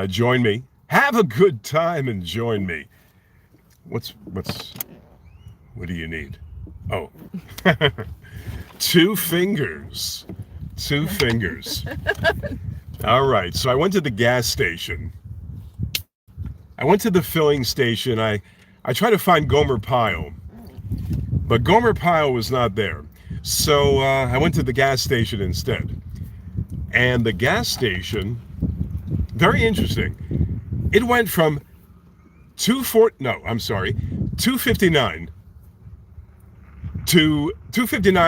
Join me. Have a good time and join me. What do you need? Oh, two fingers. Two fingers. All right. So I went to the gas station. I went to the filling station. I tried to find Gomer Pyle, but Gomer Pyle was not there. So I went to the gas station instead. And the gas station, very interesting. It went from 259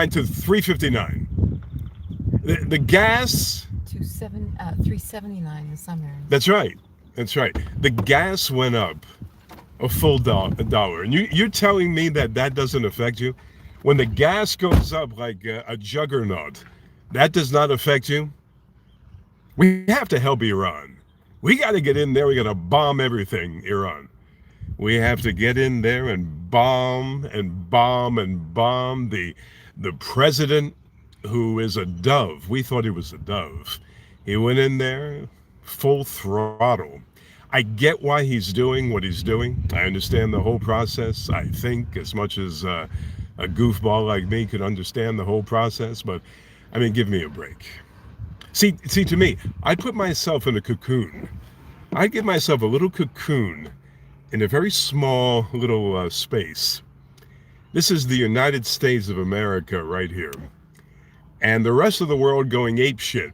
to 359. The gas. 379 in summer. That's right. That's right. The gas went up a full $1. And you're telling me that doesn't affect you? When the gas goes up like a juggernaut, that does not affect you? We have to help Iran. We got to get in there. We got to bomb everything, Iran. We have to get in there and bomb and bomb and bomb the president, who is a dove. We thought he was a dove. He went in there full throttle. I get why he's doing what he's doing. I understand the whole process. I think as much as a goofball like me could understand the whole process, but I mean, give me a break. See, to me, I'd put myself in a cocoon. I'd give myself a little cocoon in a very small little space. This is the United States of America right here. And the rest of the world going apeshit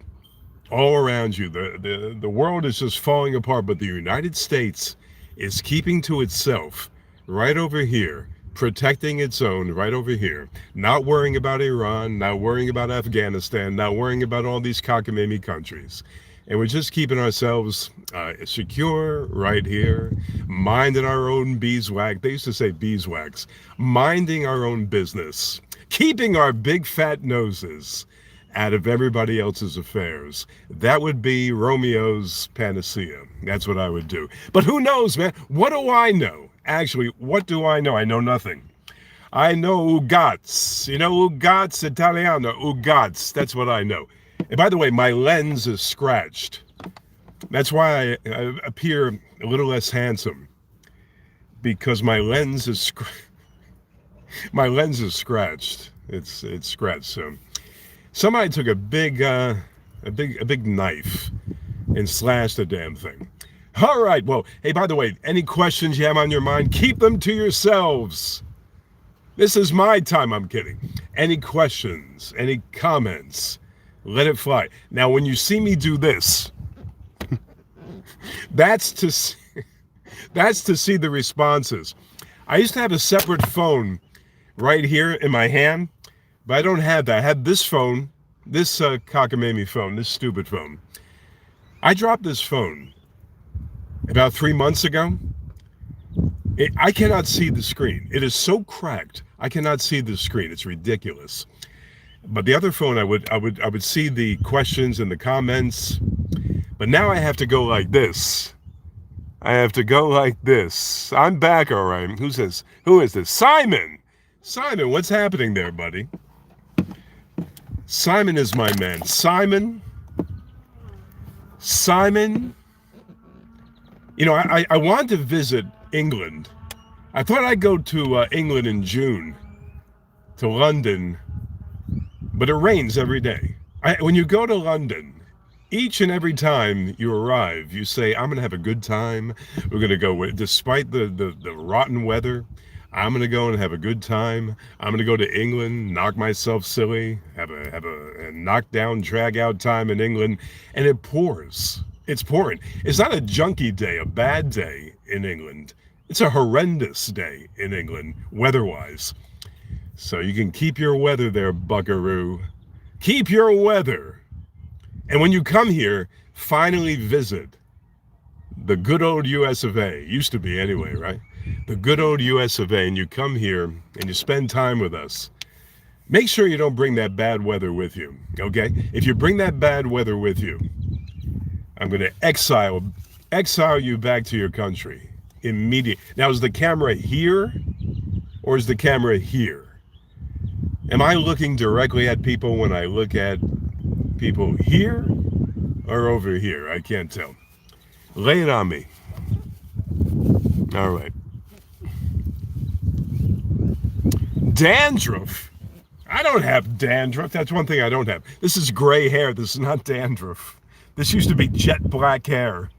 all around you. The world is just falling apart, but the United States is keeping to itself right over here, protecting its own right over here, not worrying about Iran, not worrying about Afghanistan, not worrying about all these cockamamie countries. And we're just keeping ourselves secure right here, minding our own beeswax. They used to say beeswax. Minding our own business, keeping our big fat noses out of everybody else's affairs. That would be Romeo's panacea. That's what I would do. But who knows, man? What do I know? Actually, what do I know? I know nothing. I know ugats. You know, ugats Italiano. Ugats. That's what I know. And by the way, my lens is scratched. That's why I appear a little less handsome, because my lens is scratched. It's scratched. So somebody took a big knife and slashed the damn thing. All right. Well, hey, by the way, any questions you have on your mind, keep them to yourselves. This is my time. I'm kidding. Any questions? Any comments? Let it fly. Now, when you see me do this, that's to see the responses. I used to have a separate phone right here in my hand, but I don't have that. I have this phone, this cockamamie phone, this stupid phone. I dropped this phone about 3 months ago. I cannot see the screen. It is so cracked. I cannot see the screen. It's ridiculous. But the other phone, I would see the questions and the comments. But now I have to go like this. I have to go like this. I'm back, all right. Who is this? Simon! Simon, what's happening there, buddy? Simon is my man. Simon? You know, I wanted to visit England. I thought I'd go to England in June, to London. But it rains every day. When you go to London, each and every time you arrive, you say, I'm going to have a good time. We're going to go, despite the rotten weather, I'm going to go and have a good time. I'm going to go to England, knock myself silly, have a knockdown, drag out time in England. And it pours. It's pouring. It's not a junky day, a bad day in England. It's a horrendous day in England, weather-wise. So you can keep your weather there, buckaroo. Keep your weather. And when you come here, finally visit the good old US of A. Used to be anyway, right? The good old US of A. And you come here and you spend time with us. Make sure you don't bring that bad weather with you, okay? If you bring that bad weather with you, I'm going to exile you back to your country immediately. Now, is the camera here or is the camera here? Am I looking directly at people when I look at people here or over here? I can't tell. Lay it on me. All right. Dandruff. I don't have dandruff. That's one thing I don't have. This is gray hair. This is not dandruff. This used to be jet black hair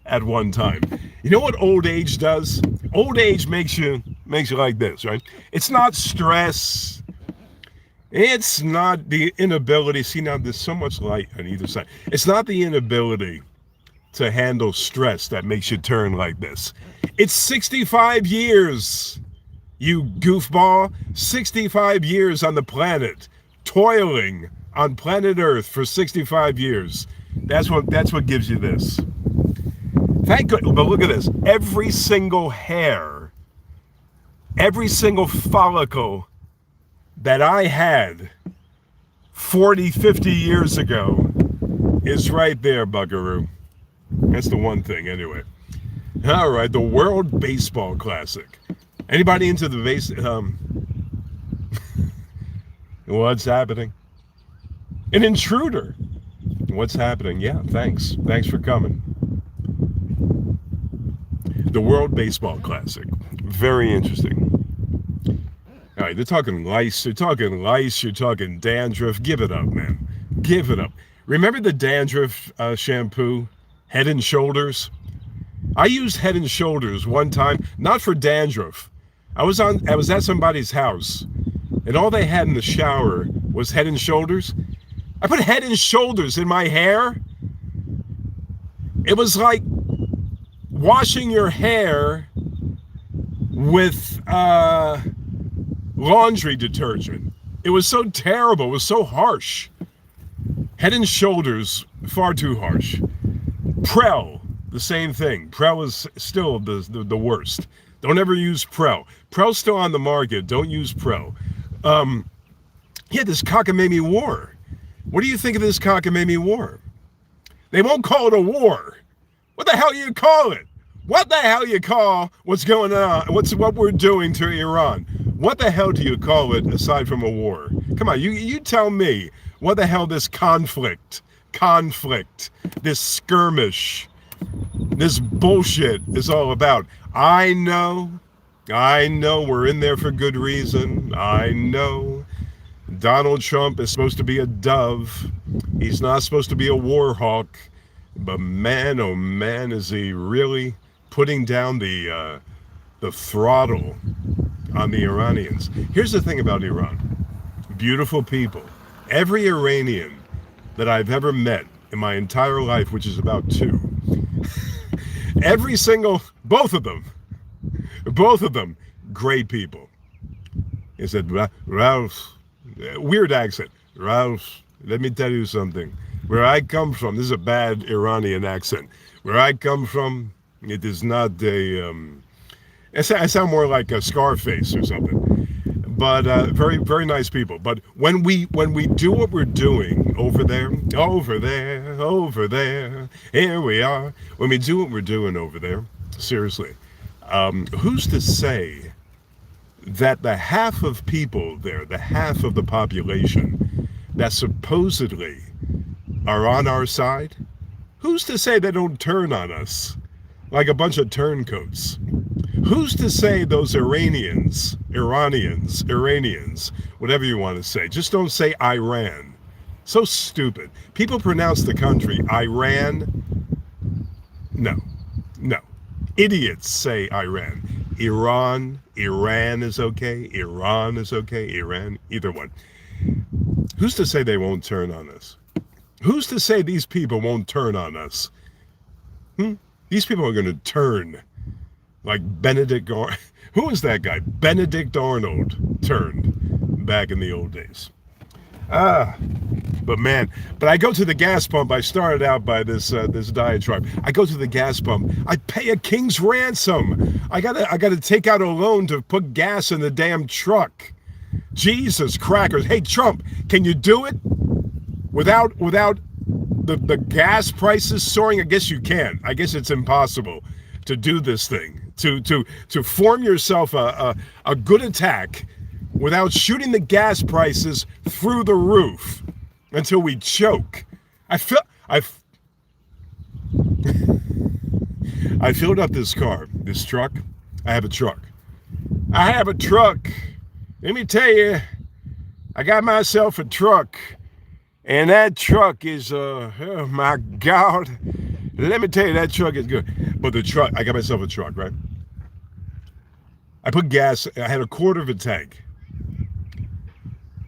at one time. You know what old age does? Old age makes you like this, right? It's not stress. It's not the inability. See, now there's so much light on either side. It's not the inability to handle stress that makes you turn like this. It's 65 years, you goofball. 65 years on the planet, toiling on planet Earth for 65 years. That's what gives you this. Thank God, but look at this. Every single hair, every single follicle that I had 40, 50 years ago is right there, buckaroo. That's the one thing, anyway. All right, the World Baseball Classic. Anybody into the base? What's happening? An intruder. What's happening? Yeah, thanks. Thanks for coming. The World Baseball Classic. Very interesting. All right, they're talking lice. You're talking dandruff. Give it up, man. Give it up. Remember the dandruff shampoo, Head and Shoulders? I used Head and Shoulders one time, not for dandruff. I was at somebody's house, and all they had in the shower was Head and Shoulders. I put Head and Shoulders in my hair. It was like washing your hair with laundry detergent. It was so terrible. It was so harsh. Head and Shoulders, far too harsh. Prel, the same thing. Prel is still the worst. Don't ever use Prel. Prel's still on the market. Don't use Prel. Yeah, this cockamamie war. What do you think of this cockamamie war? They won't call it a war. What the hell do you call it? What the hell do you call what's going on? What we're doing to Iran? What the hell do you call it aside from a war? Come on, you tell me what the hell this conflict, this skirmish, this bullshit is all about. I know we're in there for good reason. I know Donald Trump is supposed to be a dove. He's not supposed to be a war hawk. But man, oh man, is he really putting down the throttle on the Iranians. Here's the thing about Iran. Beautiful people. Every Iranian that I've ever met in my entire life, which is about 2, both of them, great people. He said, Ralph, weird accent. Ralph, let me tell you something. Where I come from, this is a bad Iranian accent. Where I come from, it is not I sound more like a Scarface or something. But very, very nice people. But when we do what we're doing over there, here we are. When we do what we're doing over there, seriously, who's to say that the half of people there, the half of the population that supposedly are on our side, who's to say they don't turn on us like a bunch of turncoats? Who's to say those Iranians, whatever you want to say, just don't say Iran. So stupid. People pronounce the country Iran. No. Idiots say Iran. Iran is okay. Iran is okay. Iran, either one. Who's to say they won't turn on us? Who's to say these people won't turn on us? These people are going to turn like Benedict Arnold. Who is that guy? Benedict Arnold turned back in the old days. But I go to the gas pump. I started out by this diatribe. I go to the gas pump. I pay a king's ransom. I gotta take out a loan to put gas in the damn truck. Jesus crackers. Hey, Trump, can you do it without the gas prices soaring? I guess you can. I guess it's impossible to do this thing, to form yourself a good attack without shooting the gas prices through the roof until we choke. I filled up this truck. I have a truck. I have a truck. Let me tell you, I got myself a truck. And that truck is, oh my God. Let me tell you, that truck is good. But the truck, I got myself a truck, right? I put gas, I had a quarter of a tank.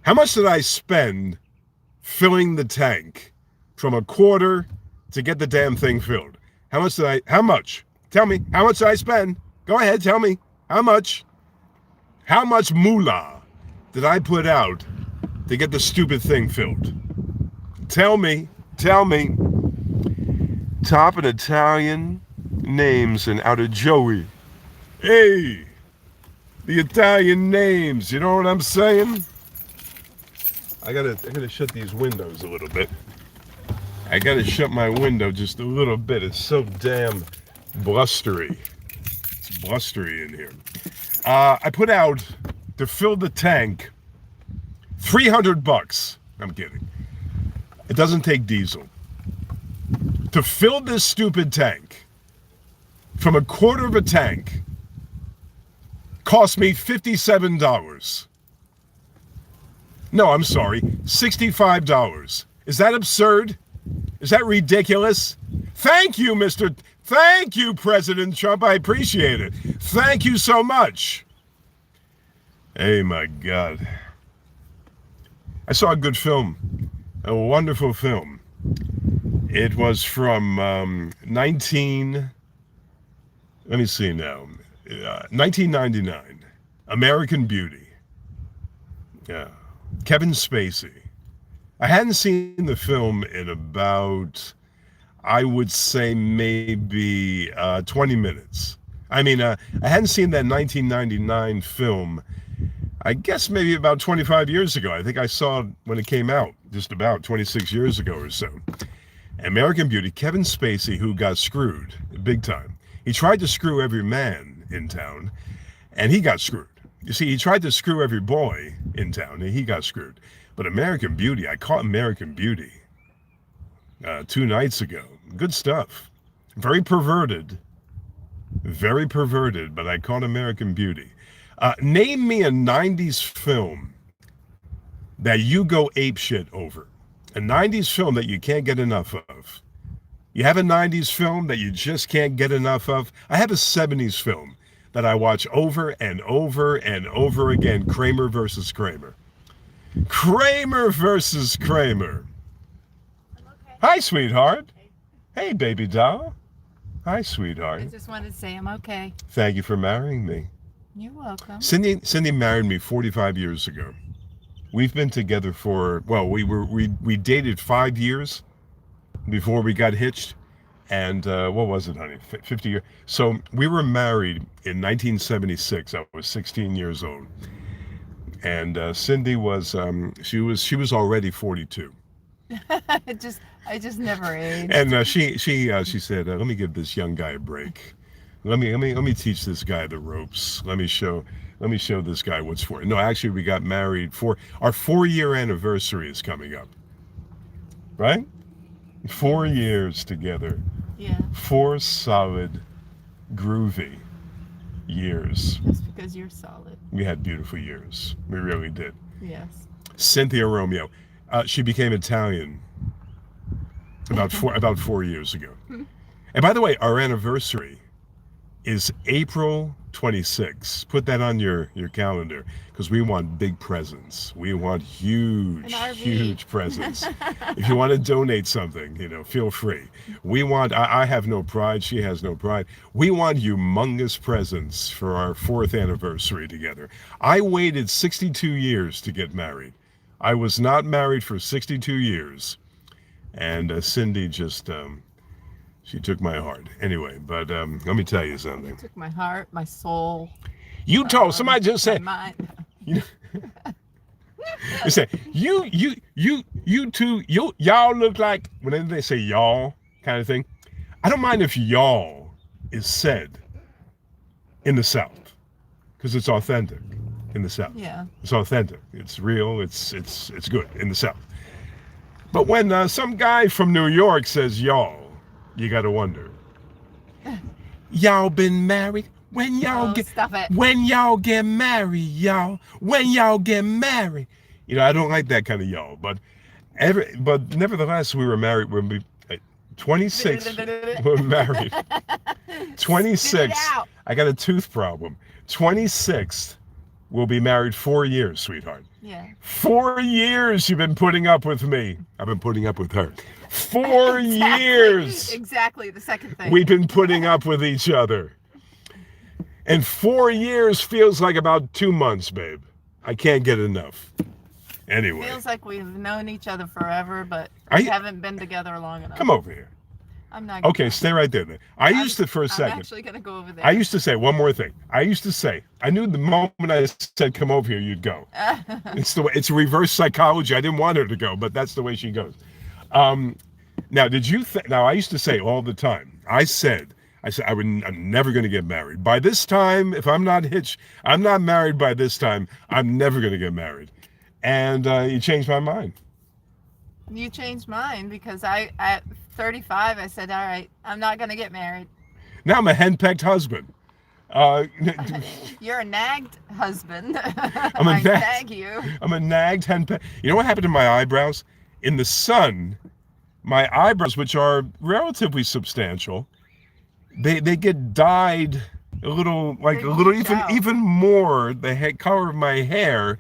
How much did I spend filling the tank from a quarter to get the damn thing filled? How much? Tell me, how much did I spend? Go ahead, tell me. How much? How much moolah did I put out to get the stupid thing filled? Tell me. Top of Italian names and out of Joey. Hey, the Italian names, you know what I'm saying? I gotta shut these windows a little bit. I gotta shut my window just a little bit. It's so damn blustery. It's blustery in here. I put out to fill the tank $300. I'm kidding. It doesn't take diesel. To fill this stupid tank from a quarter of a tank cost me $57. No, I'm sorry, $65. Is that absurd? Is that ridiculous? Thank you, Thank you, President Trump. I appreciate it. Thank you so much. Hey, my God. I saw a good film, a wonderful film. It was from 1999, American Beauty. Yeah, Kevin Spacey. I hadn't seen the film in about, I would say maybe 20 minutes. I mean, I hadn't seen that 1999 film, I guess maybe about 25 years ago. I think I saw it when it came out, just about 26 years ago or so. American Beauty, Kevin Spacey, who got screwed big time. He tried to screw every man in town, and he got screwed. You see, he tried to screw every boy in town, and he got screwed. But American Beauty, I caught American Beauty 2 nights ago. Good stuff. Very perverted, but I caught American Beauty. Name me a 90s film that you go apeshit over. A 90s film that you can't get enough of. You have a 90s film that you just can't get enough of. I have a 70s film that I watch over and over and over again. Kramer versus Kramer. Kramer versus Kramer. Okay. Hi, sweetheart. Hey, baby doll. Hi, sweetheart. I just wanted to say I'm okay. Thank you for marrying me. You're welcome. Cindy married me 45 years ago. We've been together for, well, we dated 5 years before we got hitched. And what was it, honey? 50 years. So we were married in 1976. I was 16 years old. And Cindy was, she was already 42. I just never aged. And she said, let me give this young guy a break. Let me teach this guy the ropes. Let me show this guy what's for. No, actually, we got married for our 4-year anniversary is coming up. Right? 4 years together. Yeah. 4 solid, groovy years. Just because you're solid. We had beautiful years. We really did. Yes. Cynthia Romeo. She became Italian about 4 years ago. And by the way, our anniversary is April 26th. Put that on your calendar because we want big presents. We want huge presents. If you want to donate something, feel free. We want, I have no pride. She has no pride. We want humongous presents for our 4th anniversary together. I waited 62 years to get married. I was not married for 62 years. And Cindy just, she took my heart. Anyway, but let me tell you something. You took my heart, my soul. You told, somebody just said, my mind. you say, you two, y'all look like, whenever they say y'all kind of thing, I don't mind if y'all is said in the South because it's authentic in the South. Yeah. It's authentic. It's real. It's good in the South. But when some guy from New York says y'all, you got to wonder. Y'all been married? When y'all stop it. when y'all get married, y'all. When y'all get married. I don't like that kind of y'all, but nevertheless, we were married when we 26 we're married. 26. I got a tooth problem. 26. We'll be married 4 years, sweetheart. Yeah. 4 years you've been putting up with me. I've been putting up with her. 4 years. Exactly, the second thing. We've been putting up with each other. And 4 years feels like about 2 months, babe. I can't get enough. Anyway. Feels like we've known each other forever, but we haven't been together long enough. Come over here. I'm not. Okay, stay right there then. I'm actually going to go over there. I used to say, one more thing. I knew the moment I said come over here, you'd go. It's reverse psychology. I didn't want her to go, but that's the way she goes. Now, I used to say all the time, I said I'm never going to get married. By this time, if I'm not married by this time, I'm never going to get married. And you changed my mind. You changed mine because at 35, I said, all right, I'm not going to get married. Now I'm a henpecked husband. You're a nagged husband. I nag you. I'm a nagged henpecked. You know what happened to my eyebrows? In the sun, my eyebrows, which are relatively substantial, they get dyed a little even more the color of my hair.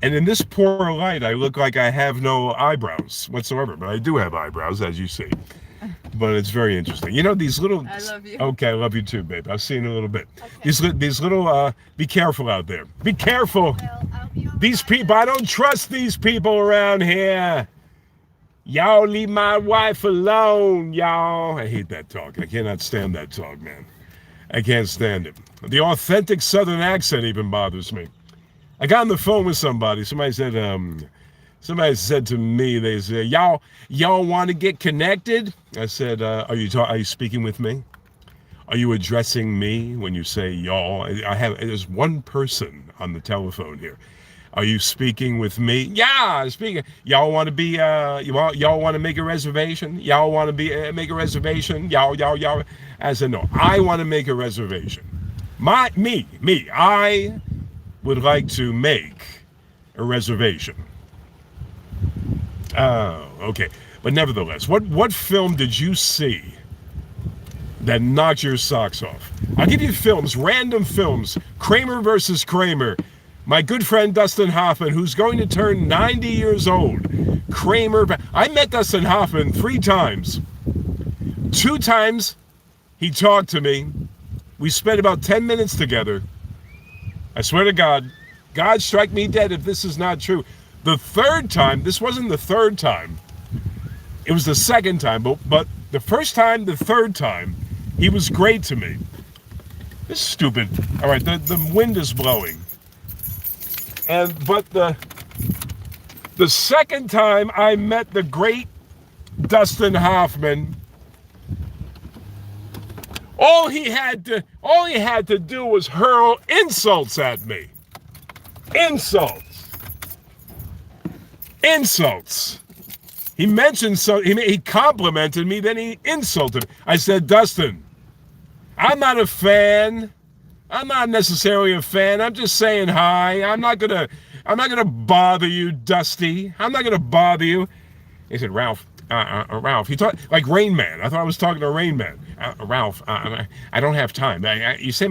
And in this poor light, I look like I have no eyebrows whatsoever, but I do have eyebrows, as you see. But it's very interesting. These little... I love you. Okay, I love you too, babe. I'll see you in a little bit. Okay. These little... be careful out there. Be careful. I'll be these people, I don't trust these people around here. Y'all leave my wife alone, y'all. I hate that talk. I cannot stand that talk, man. I can't stand it. The authentic Southern accent even bothers me. I got on the phone with somebody. Somebody said to me, they said, y'all want to get connected? I said, are you speaking with me? Are you addressing me when you say y'all? There's one person on the telephone here. Are you speaking with me? Yeah, speaking. Y'all want to be, y'all want to make a reservation? Y'all want to make a reservation? Y'all. I said, no, I want to make a reservation. I would like to make a reservation. Oh, okay. But nevertheless, what film did you see that knocked your socks off? I'll give you films, random films. Kramer versus Kramer. My good friend Dustin Hoffman, who's going to turn 90 years old. Kramer. I met Dustin Hoffman 3 times. 2 times he talked to me. We spent about 10 minutes together. I swear to God strike me dead if this is not true. The 3rd time, this wasn't the 3rd time. It was the 2nd time, but the 1st time, the 3rd time, he was great to me. This is stupid. All right, the wind is blowing. But the 2nd time I met the great Dustin Hoffman, all he had to do was hurl insults at me. Insults. He mentioned he complimented me, then he insulted me. I said, Dustin, I'm not a fan. I'm not necessarily a fan. I'm just saying hi. I'm not gonna bother you, Dusty. I'm not gonna bother you. He said, Ralph. He talked like Rain Man. I thought I was talking to Rain Man. Ralph, I don't have time. You say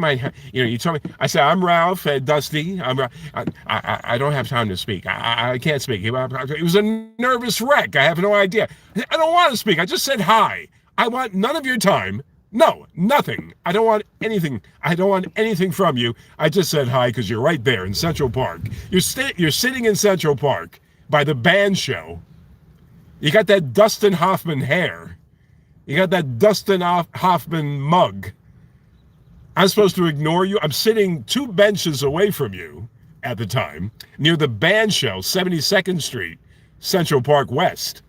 you told me. I said, I'm Ralph, Dusty. I don't have time to speak. I can't speak. It was a nervous wreck. I have no idea. I don't want to speak. I just said hi. I want none of your time. No, nothing. I don't want anything. I don't want anything from you. I just said hi because you're right there in Central Park. You're sitting in Central Park by the band show. You got that Dustin Hoffman hair. You got that Dustin Hoffman mug. I'm supposed to ignore you? I'm sitting 2 benches away from you at the time, near the band show, 72nd Street, Central Park West.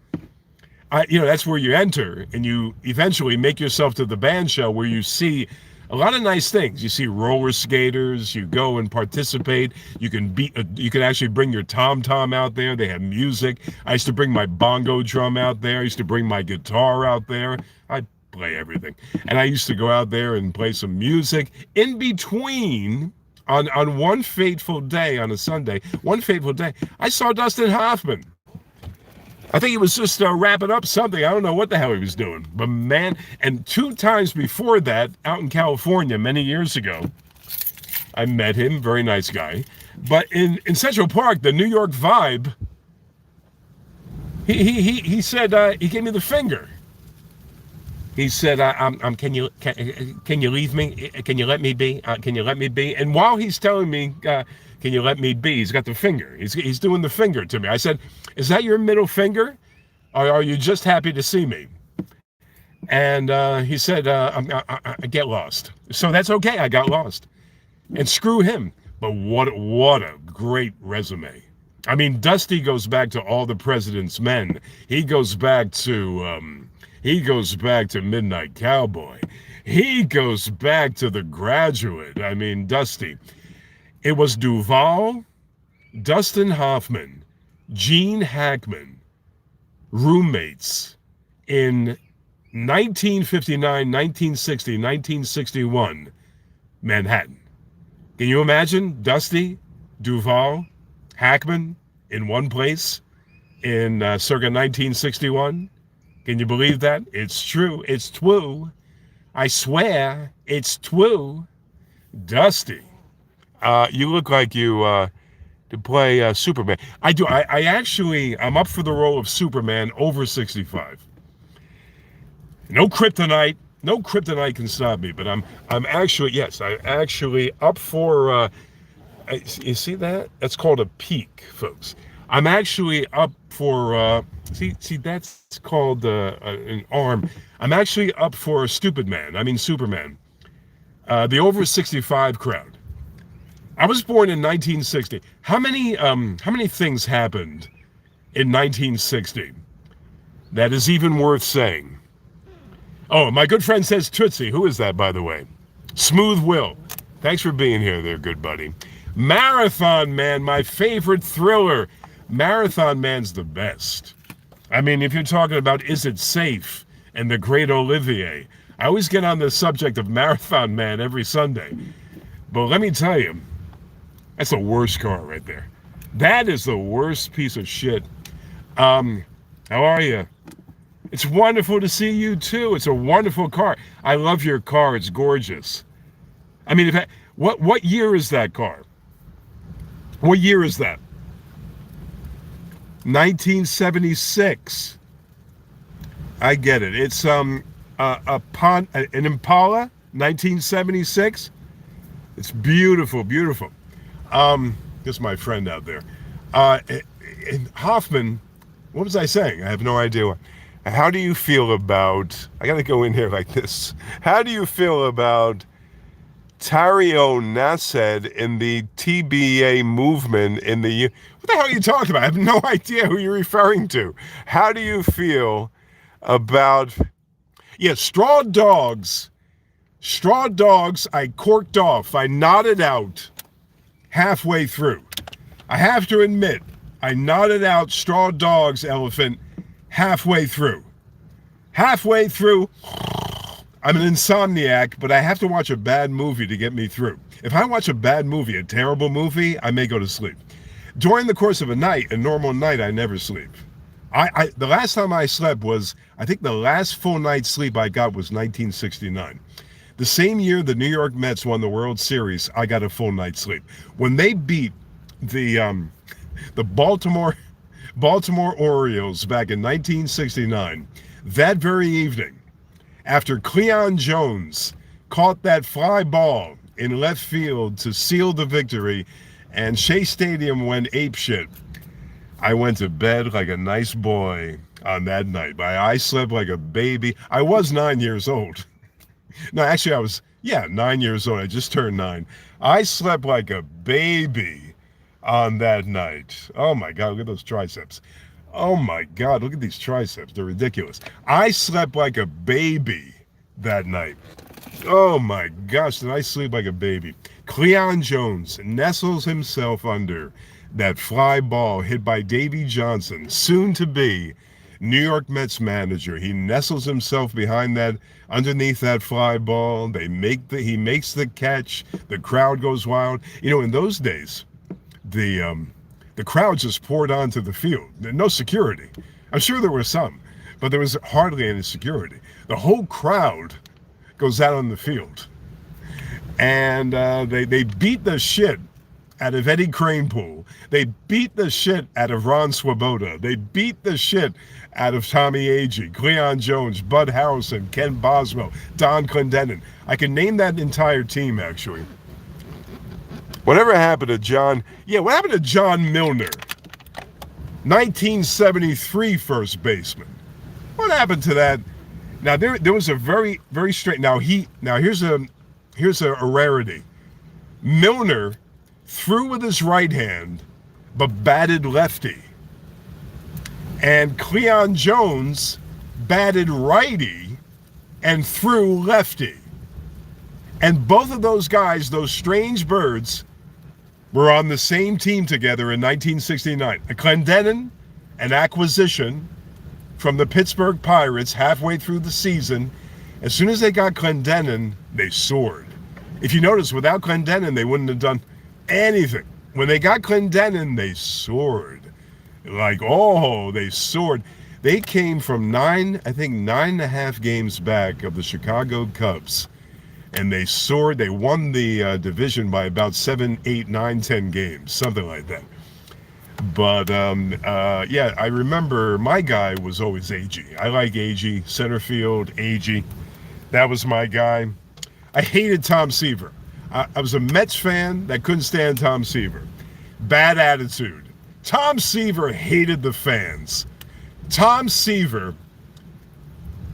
That's where you enter, and you eventually make yourself to the band show where you see a lot of nice things. You see roller skaters. You go and participate. You can actually bring your tom-tom out there. They have music. I used to bring my bongo drum out there. I used to bring my guitar out there. I play everything. And I used to go out there and play some music in between. On one fateful day, on a Sunday, I saw Dustin Hoffman. I think he was just wrapping up something. I don't know what the hell he was doing. But man, and 2 times before that, out in California many years ago, I met him, very nice guy. But in Central Park, the New York vibe, he said, he gave me the finger. He said, can you leave me? Can you let me be? Can you let me be? And while he's telling me, can you let me be? He's got the finger. He's doing the finger to me. I said, is that your middle finger? Or are you just happy to see me? And he said, I get lost. So that's okay. I got lost. And screw him. But what a great resume. I mean, Dusty goes back to All the President's Men. He goes back to Midnight Cowboy. He goes back to The Graduate. I mean, Dusty. It was Duvall, Dustin Hoffman, Gene Hackman, roommates in 1959, 1960, 1961, Manhattan. Can you imagine Dusty, Duvall, Hackman in one place in circa 1961? Can you believe that? It's true. It's true. I swear, it's true. Dusty, you look like you to play Superman. I do. I'm up for the role of Superman over 65. No kryptonite. No kryptonite can stop me. But I'm actually up for. You see that? That's called a peak, folks. I'm actually up for. See, that's called an arm. I'm actually up for Superman. The over 65 crowd. I was born in 1960. How many things happened in 1960 that is even worth saying? Oh, my good friend says Tootsie. Who is that, by the way? Smooth Will. Thanks for being here there, good buddy. Marathon Man, my favorite thriller. Marathon Man's the best. I mean, if you're talking about Is It Safe and The Great Olivier, I always get on the subject of Marathon Man every Sunday. But let me tell you, that's the worst car right there. That is the worst piece of shit. How are you? It's wonderful to see you too. It's a wonderful car. I love your car. It's gorgeous. I mean, what year is that car? What year is that? 1976. I get it. It's an Impala, 1976. It's beautiful, beautiful. This is my friend out there. And Hoffman, what was I saying? I have no idea. How do you feel about, I got to go in here like this. How do you feel about Tario Nased in the TBA movement in the, what the hell are you talking about? I have no idea who you're referring to. How do you feel about, straw dogs, I corked off. I nodded out halfway through. I have to admit, I nodded out straw dogs, elephant, halfway through. Halfway through, I'm an insomniac, but I have to watch a bad movie to get me through. If I watch a bad movie, a terrible movie, I may go to sleep. During the course of a night, a normal night, I never sleep. The last time I slept was, I think the last full night's sleep I got was 1969. The same year the New York Mets won the World Series, I got a full night's sleep. When they beat the Baltimore Orioles back in 1969, that very evening, after Cleon Jones caught that fly ball in left field to seal the victory and Shea Stadium went apeshit, I went to bed like a nice boy on that night. I slept like a baby. I was 9 years old. No, actually I was, 9 years old. I just turned 9. I slept like a baby on that night. Oh my God, look at those triceps. Oh my God, look at these triceps. They're ridiculous. I slept like a baby that night. Oh my gosh, did I sleep like a baby. Cleon Jones nestles himself under that fly ball hit by Davy Johnson, soon to be New York Mets manager. He nestles himself behind that, underneath that fly ball. He makes the catch. The crowd goes wild. You know, in those days, the crowd just poured onto the field. No security. I'm sure there were some, but there was hardly any security. The whole crowd goes out on the field, and they beat the shit out of Eddie Kranepool. They beat the shit out of Ron Swoboda. They beat the shit out of Tommy Agee, Cleon Jones, Bud Harrelson, Ken Boswell, Don Clendenin. I can name that entire team, actually. Whatever happened to John? Yeah, what happened to John Milner? 1973 first baseman. What happened to that? Now there was a very, very straight. Now here's a rarity. Milner threw with his right hand, but batted lefty. And Cleon Jones batted righty and threw lefty. And both of those guys, those strange birds, were on the same team together in 1969. Clendenin, an acquisition from the Pittsburgh Pirates halfway through the season. As soon as they got Clendenin, they soared. If you notice, without Clendenin, they wouldn't have done anything. When they got Clendenin, they soared. They soared. They came from 9.5 games back of the Chicago Cubs. And they soared. They won the division by about 7, 8, 9, 10 games, something like that. But, yeah, I remember my guy was always Agee. I like Agee, center field, Agee. That was my guy. I hated Tom Seaver. I was a Mets fan that couldn't stand Tom Seaver. Bad attitude. Tom Seaver hated the fans. Tom Seaver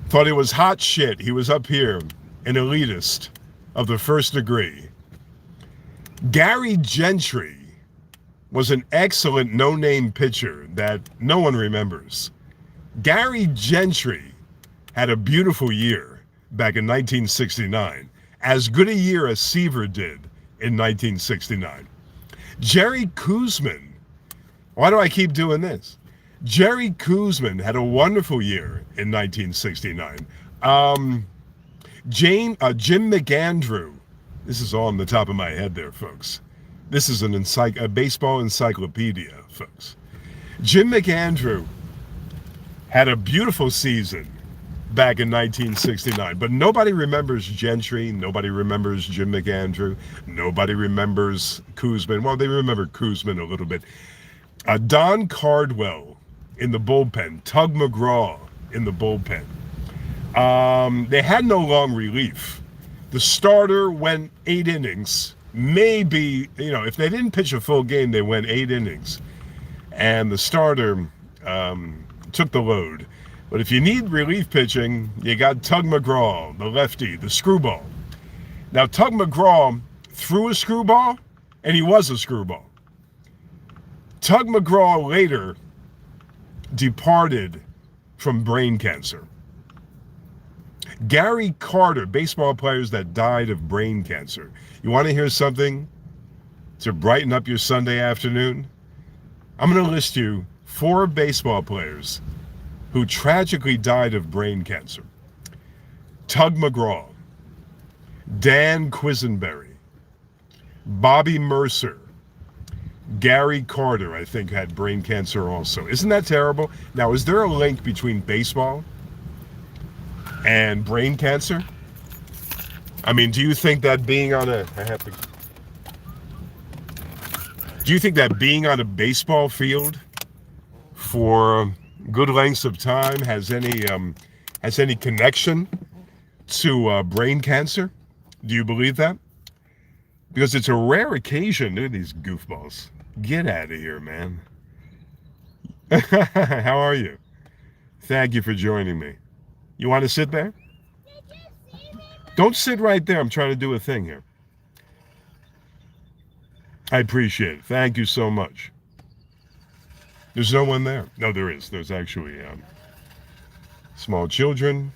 thought he was hot shit. He was up here, an elitist of the first degree. Gary Gentry was an excellent no-name pitcher that no one remembers. Gary Gentry had a beautiful year back in 1969. As good a year as Seaver did in 1969. Jerry Koosman. Why do I keep doing this? Jerry Koosman had a wonderful year in 1969. Jim McAndrew. This is all on the top of my head there, folks. This is a baseball encyclopedia, folks. Jim McAndrew had a beautiful season back in 1969, but nobody remembers Gentry. Nobody remembers Jim McAndrew. Nobody remembers Koosman. Well, they remember Koosman a little bit. Don Cardwell in the bullpen. Tug McGraw in the bullpen. They had no long relief. The starter went 8 innings. Maybe, if they didn't pitch a full game, they went 8 innings. And the starter took the load. But if you need relief pitching, you got Tug McGraw, the lefty, the screwball. Now, Tug McGraw threw a screwball, and he was a screwball. Tug McGraw later departed from brain cancer. Gary Carter, baseball players that died of brain cancer. You want to hear something to brighten up your Sunday afternoon? I'm going to list you 4 baseball players who tragically died of brain cancer. Tug McGraw, Dan Quisenberry, Bobby Mercer, Gary Carter, I think, had brain cancer also. Isn't that terrible? Now, is there a link between baseball and brain cancer? I mean, do you think that being on do you think that being on a baseball field for good lengths of time has any connection to brain cancer? Do you believe that? Because it's a rare occasion. Look at these goofballs. Get out of here, man. How are you? Thank you for joining me. You want to sit there? Don't sit right there. I'm trying to do a thing here. I appreciate it. Thank you so much. There's no one there. No, there is. There's actually small children,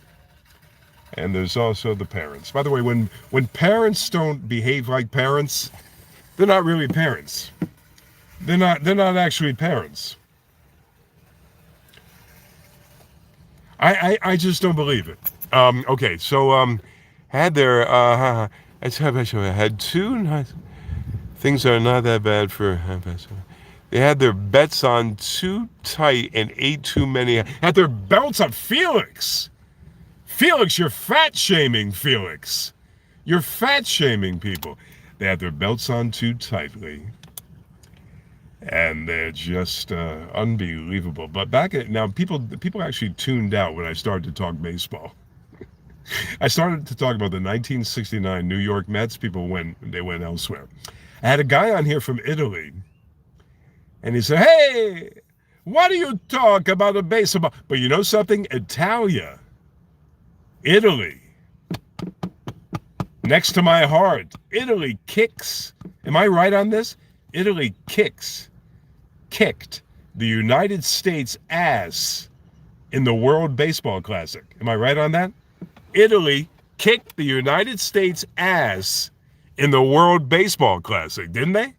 and there's also the parents. By the way, when parents don't behave like parents, they're not really parents. They're not actually parents. I just don't believe it. Okay, so had their had two nice things are not that bad for. They had their bets on too tight and ate too many. Had their belts on Felix. Felix, you're fat shaming Felix. You're fat shaming people. They had their belts on too tightly. And they're just unbelievable. But now, people actually tuned out when I started to talk baseball. I started to talk about the 1969 New York Mets. They went elsewhere. I had a guy on here from Italy, and he said, "Hey, why do you talk about a baseball?" But you know something? Italy, next to my heart. Italy kicks. Am I right on this? Italy kicked the United States ass in the World Baseball Classic. Am I right on that? Italy kicked the United States ass in the World Baseball Classic, didn't they?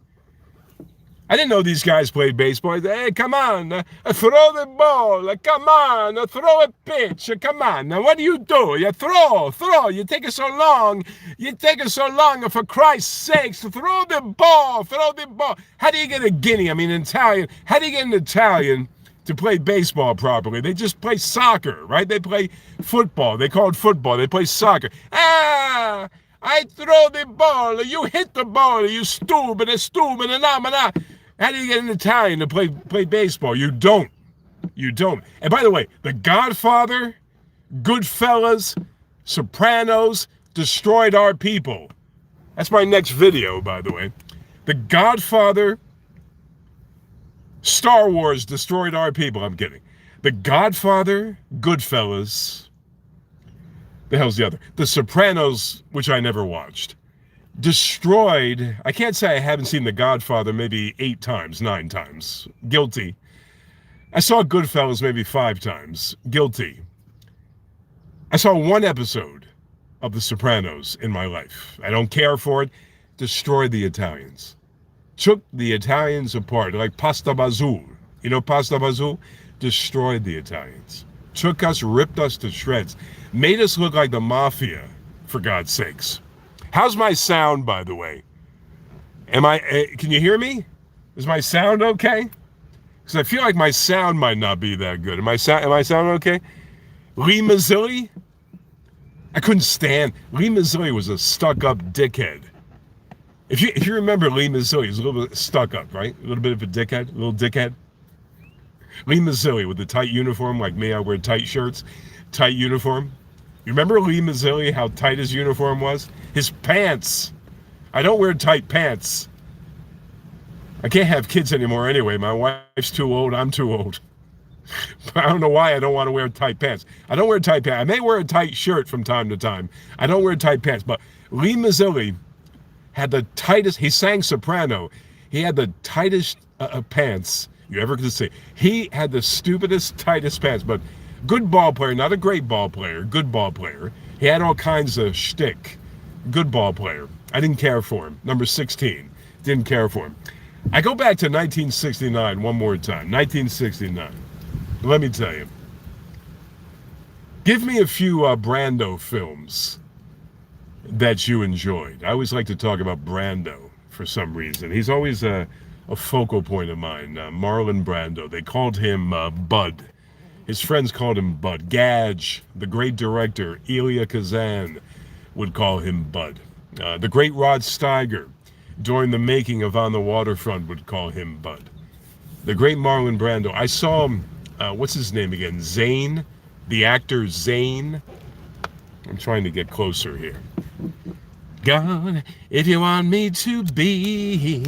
I didn't know these guys played baseball. Hey, come on, throw the ball. Come on, throw a pitch. Come on. Now, what do? You throw. You take it so long. For Christ's sakes, throw the ball. How do you get a Guinea? I mean, Italian. How do you get an Italian to play baseball properly? They just play soccer, right? They play football. They call it football. They play soccer. I throw the ball. You hit the ball. You stupid. How do you get an Italian to play baseball? You don't. And by the way, The Godfather, Goodfellas, Sopranos destroyed our people. That's my next video, by the way. The Godfather, Star Wars destroyed our people. I'm kidding. The Godfather, Goodfellas, the hell's the other? The Sopranos, which I never watched. Destroyed. I can't say I haven't seen The Godfather maybe 8 times, 9 times. Guilty. I saw Goodfellas maybe 5 times. Guilty. I saw 1 episode of The Sopranos in my life. I don't care for it. Destroyed the Italians. Took the Italians apart like pasta bazool. You know pasta bazool? Destroyed the Italians. Took us, ripped us to shreds. Made us look like the mafia, for God's sakes. How's my sound, by the way? Can you hear me? Is my sound okay? Because I feel like my sound might not be that good. Am I sound okay? Lee Mazzilli? I couldn't stand. Lee Mazzilli was a stuck-up dickhead. If you remember Lee Mazzilli, he's a little bit stuck up, right? A little bit of a little dickhead. Lee Mazzilli with the tight uniform, like me, I wear tight shirts, tight uniform. You remember Lee Mazzilli, how tight his uniform was? His pants. I don't wear tight pants. I can't have kids anymore anyway. My wife's too old, I'm too old. I don't know why I don't want to wear tight pants. I don't wear tight pants. I may wear a tight shirt from time to time. I don't wear tight pants, but Lee Mazzilli had the tightest, he sang soprano. He had the tightest pants you ever could see. He had the stupidest, tightest pants, but good ball player, not a great ball player, good ball player. He had all kinds of shtick. Good ball player. I didn't care for him. Number 16. Didn't care for him. I go back to 1969 one more time. 1969. Let me tell you. Give me a few Brando films that you enjoyed. I always like to talk about Brando for some reason. He's always a focal point of mine. Marlon Brando. They called him Bud. His friends called him Bud. Gage, the great director, Elia Kazan, would call him Bud. The great Rod Steiger, during the making of On the Waterfront, would call him Bud. The great Marlon Brando. I saw him, what's his name again? Zane, the actor Zane. I'm trying to get closer here. God, if you want me to be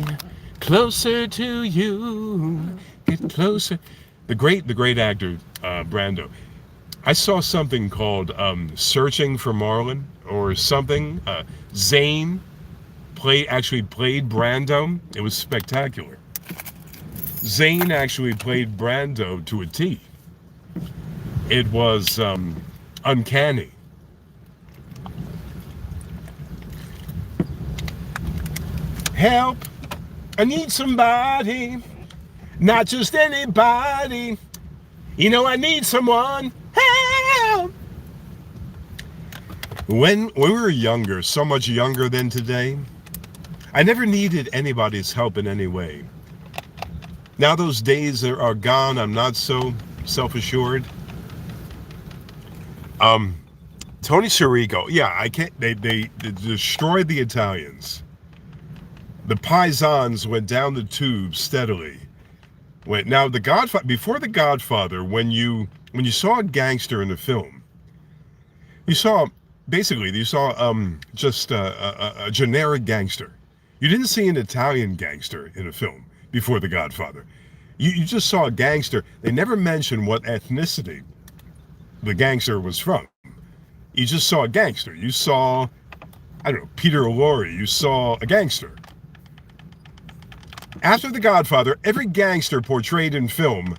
closer to you, get closer. The great actor, Brando. I saw something called Searching for Marlon or something. Zane actually played Brando. It was spectacular. Zane actually played Brando to a T. It was uncanny. Help! I need somebody. Not just anybody. You know I need someone. Help! When we were younger, so much younger than today, I never needed anybody's help in any way. Now those days are gone. I'm not so self-assured. Tony Sirico, yeah, I can't. They destroyed the Italians. The Paisans went down the tube steadily. Now the Godfather. Before the Godfather, when you saw a gangster in a film, you saw just a generic gangster. You didn't see an Italian gangster in a film before The Godfather. You just saw a gangster. They never mentioned what ethnicity the gangster was from. You just saw a gangster. You saw, I don't know, Peter Lorre. You saw a gangster. After The Godfather, every gangster portrayed in film,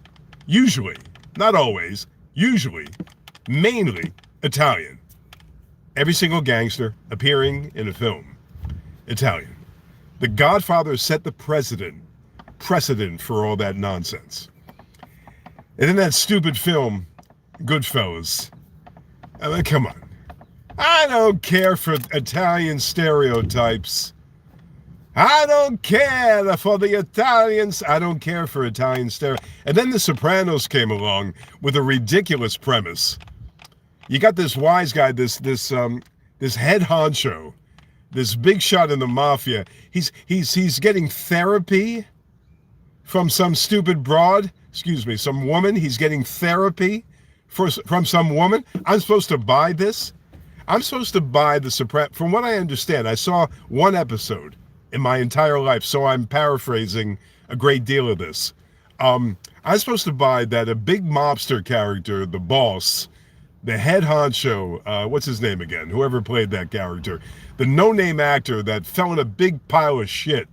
usually, not always, usually, mainly Italian. Every single gangster appearing in a film, Italian. The Godfather set the precedent for all that nonsense. And in that stupid film, Goodfellas, I mean, come on. I don't care for Italian stereotypes. I don't care for the Italians. I don't care for Italian stereotypes. And then The Sopranos came along with a ridiculous premise. You got this wise guy, this head honcho, this big shot in the mafia. He's getting therapy from some stupid broad. Excuse me, some woman. He's getting therapy from some woman. I'm supposed to buy this. I'm supposed to buy The Sopranos. From what I understand, I saw one episode in my entire life, so I'm paraphrasing a great deal of this. I'm supposed to buy that a big mobster character, the boss, the head honcho, what's his name again? Whoever played that character. The no-name actor that fell in a big pile of shit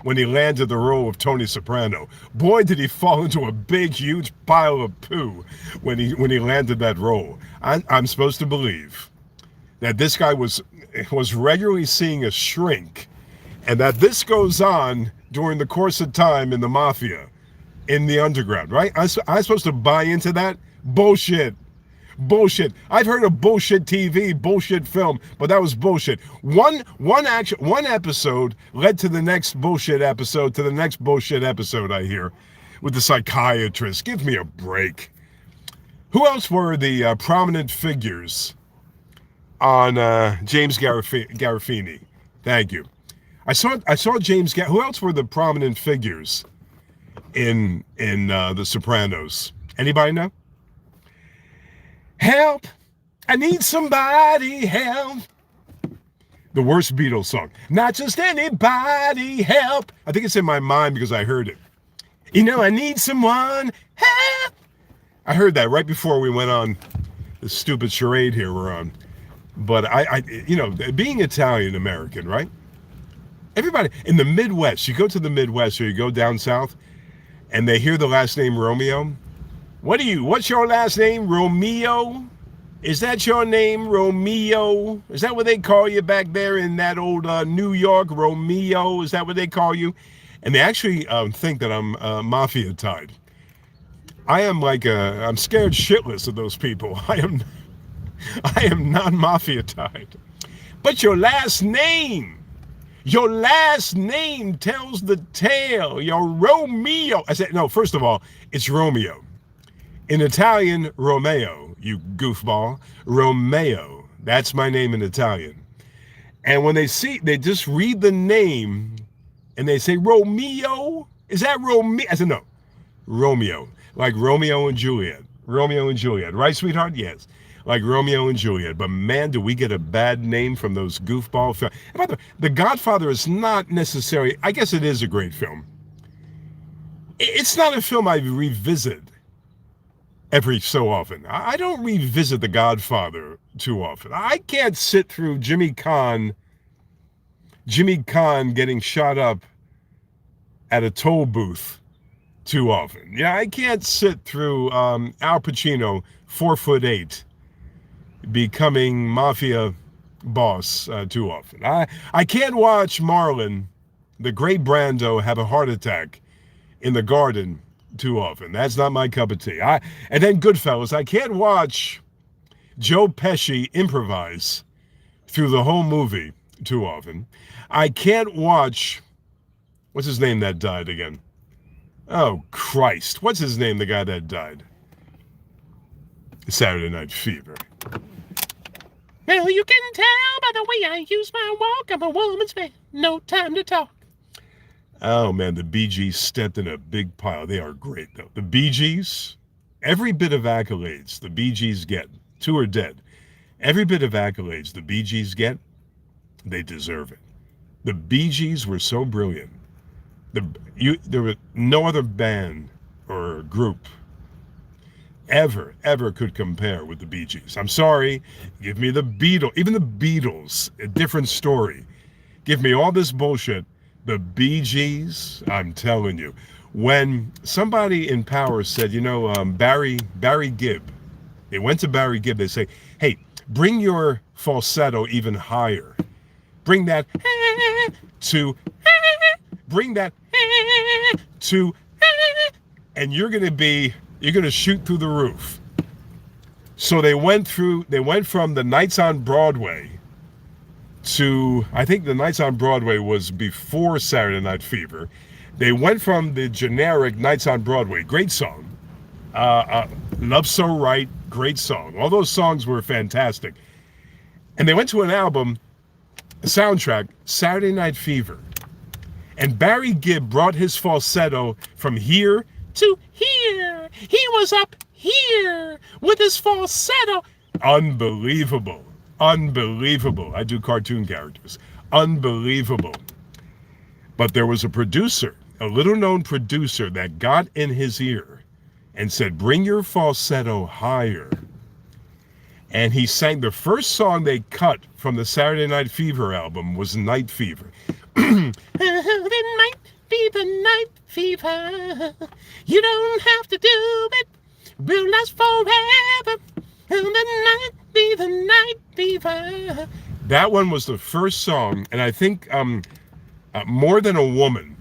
when he landed the role of Tony Soprano. Boy, did he fall into a big, huge pile of poo when he landed that role. I'm supposed to believe that this guy was regularly seeing a shrink, and that this goes on during the course of time in the mafia, in the underground, right? I'm supposed to buy into that? Bullshit. Bullshit. I've heard of bullshit TV, bullshit film, but that was bullshit. One episode led to the next bullshit episode, to the next bullshit episode, I hear, with the psychiatrist. Give me a break. Who else were the prominent figures on James Gandolfini? Thank you. I saw James. Who else were the prominent figures in The Sopranos? Anybody know? Help! I need somebody help. The worst Beatles song. Not just anybody help. I think it's in my mind because I heard it. You know, I need someone help. I heard that right before we went on this stupid charade here we're on. But I being Italian American, right? Everybody in the Midwest, you go to the Midwest or you go down south and they hear the last name Romeo. What's your last name? Romeo? Is that your name, Romeo? Is that what they call you back there in that old New York, Romeo? Is that what they call you? And they actually think that I'm mafia-tied. I'm scared shitless of those people. I am not mafia-tied. But your last name tells the tale. You're Romeo. I said, no, first of all, it's Romeo. In Italian, Romeo, you goofball. Romeo. That's my name in Italian. And when they just read the name and they say, Romeo? Is that Romeo? I said, no. Romeo. Like Romeo and Juliet. Romeo and Juliet. Right, sweetheart? Yes. Like Romeo and Juliet. But man, do we get a bad name from those goofball films. By the way, The Godfather is not necessarily, I guess it is a great film. It's not a film I revisit every so often. I don't revisit The Godfather too often. I can't sit through Jimmy Kahn getting shot up at a toll booth too often. Yeah, I can't sit through Al Pacino, 4'8", becoming mafia boss too often. I can't watch Marlon, the great Brando, have a heart attack in the garden too often. That's not my cup of tea. And then Goodfellas. I can't watch Joe Pesci improvise through the whole movie too often. I can't watch, what's his name that died again? Oh, Christ. What's his name, the guy that died? Saturday Night Fever. Well, you can tell by the way I use my walk. I'm a woman's man. No time to talk. Oh, man, the Bee Gees stepped in a big pile. They are great, though. The Bee Gees, every bit of accolades the Bee Gees get, two are dead. Every bit of accolades the Bee Gees get, they deserve it. The Bee Gees were so brilliant. There was no other band or group ever could compare with the Bee Gees. I'm sorry, give me the Beatles, even the Beatles, a different story. Give me all this bullshit. The Bee Gees, I'm telling you. When somebody in power said, Barry Gibb, they went to Barry Gibb, they say, hey, bring your falsetto even higher. Bring that to, and you're going to shoot through the roof. So they went from the Nights on Broadway to, I think the Nights on Broadway was before Saturday Night Fever. They went from the generic Nights on Broadway, great song, Love So Right, great song. All those songs were fantastic. And they went to an album, a soundtrack, Saturday Night Fever. And Barry Gibb brought his falsetto from here To here. He was up here with his falsetto. Unbelievable. I do cartoon characters. Unbelievable. But there was a producer, a little-known producer, that got in his ear and said, bring your falsetto higher. And he sang the first song they cut from the Saturday Night Fever album was Night Fever. It might be the night fever. You don't have to do it. We'll last forever. And the night be the night fever. That one was the first song, and I think More Than a Woman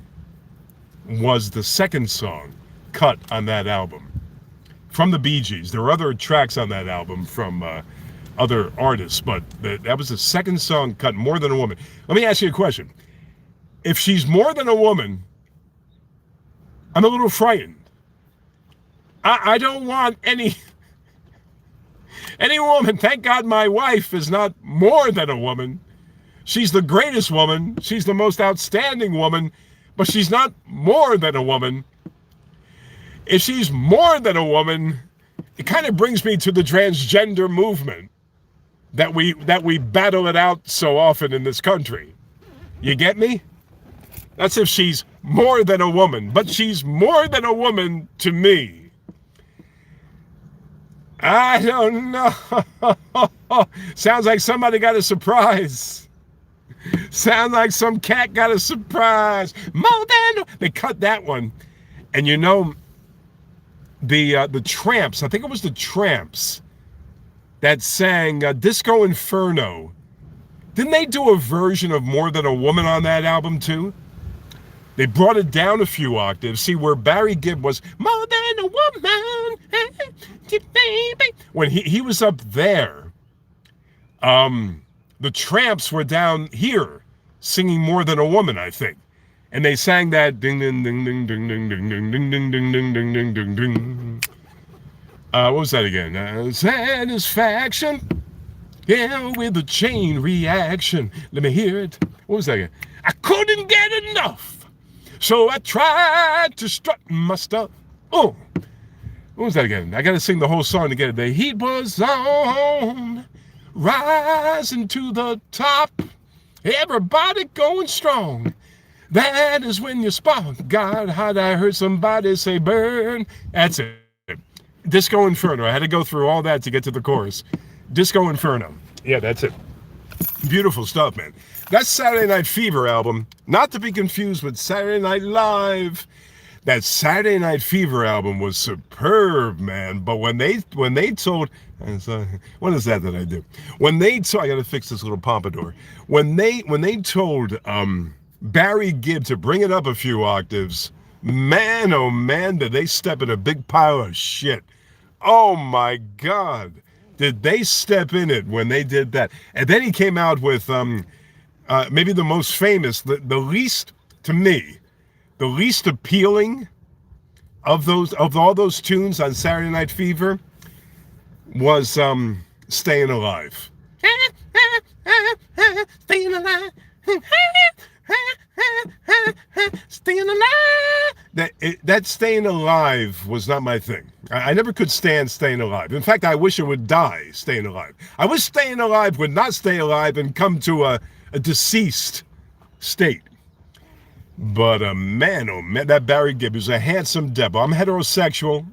was the second song cut on that album from the Bee Gees. There were other tracks on that album from other artists, but that was the second song cut, More Than a Woman. Let me ask you a question. If she's more than a woman, I'm a little frightened. I don't want any woman. Thank God my wife is not more than a woman. She's the greatest woman. She's the most outstanding woman, but she's not more than a woman. If she's more than a woman, it kind of brings me to the transgender movement that we battle it out so often in this country. You get me? That's if she's more than a woman, but she's more than a woman to me. I don't know. Sounds like somebody got a surprise. Sounds like some cat got a surprise. More than... They cut that one. And the Tramps, I think it was the Tramps that sang Disco Inferno. Didn't they do a version of More Than a Woman on that album too? They brought it down a few octaves. See, where Barry Gibb was more than a woman, baby. When he was up there, the Tramps were down here singing More Than a Woman, I think. And they sang that ding ding ding ding ding ding ding ding ding ding ding ding ding ding ding ding. What was that again? Satisfaction. Yeah, with a chain reaction. Let me hear it. What was that again? I couldn't get enough. So I tried to strut my stuff. Oh, what was that again? I got to sing the whole song to get it. The heat was on, rising to the top. Everybody going strong. That is when you spark. God, how'd I heard somebody say burn? That's it. Disco Inferno. I had to go through all that to get to the chorus. Disco Inferno. Yeah, that's it. Beautiful stuff, man. That Saturday Night Fever album, not to be confused with Saturday Night Live. That Saturday Night Fever album was superb, man. But when they told, what is that I do? When they told, I got to fix this little pompadour. When they told Barry Gibb to bring it up a few octaves, man, oh man, did they step in a big pile of shit. Oh my God. Did they step in it when they did that? And then he came out with maybe the most famous, the least, to me, the least appealing of all those tunes on Saturday Night Fever was Staying Alive. Staying alive. Staying alive. That Staying Alive was not my thing. I never could stand Staying Alive. In fact, I wish it would die, Staying Alive. I wish Staying Alive would not stay alive and come to a deceased state. But man, oh man, that Barry Gibb is a handsome devil. I'm heterosexual,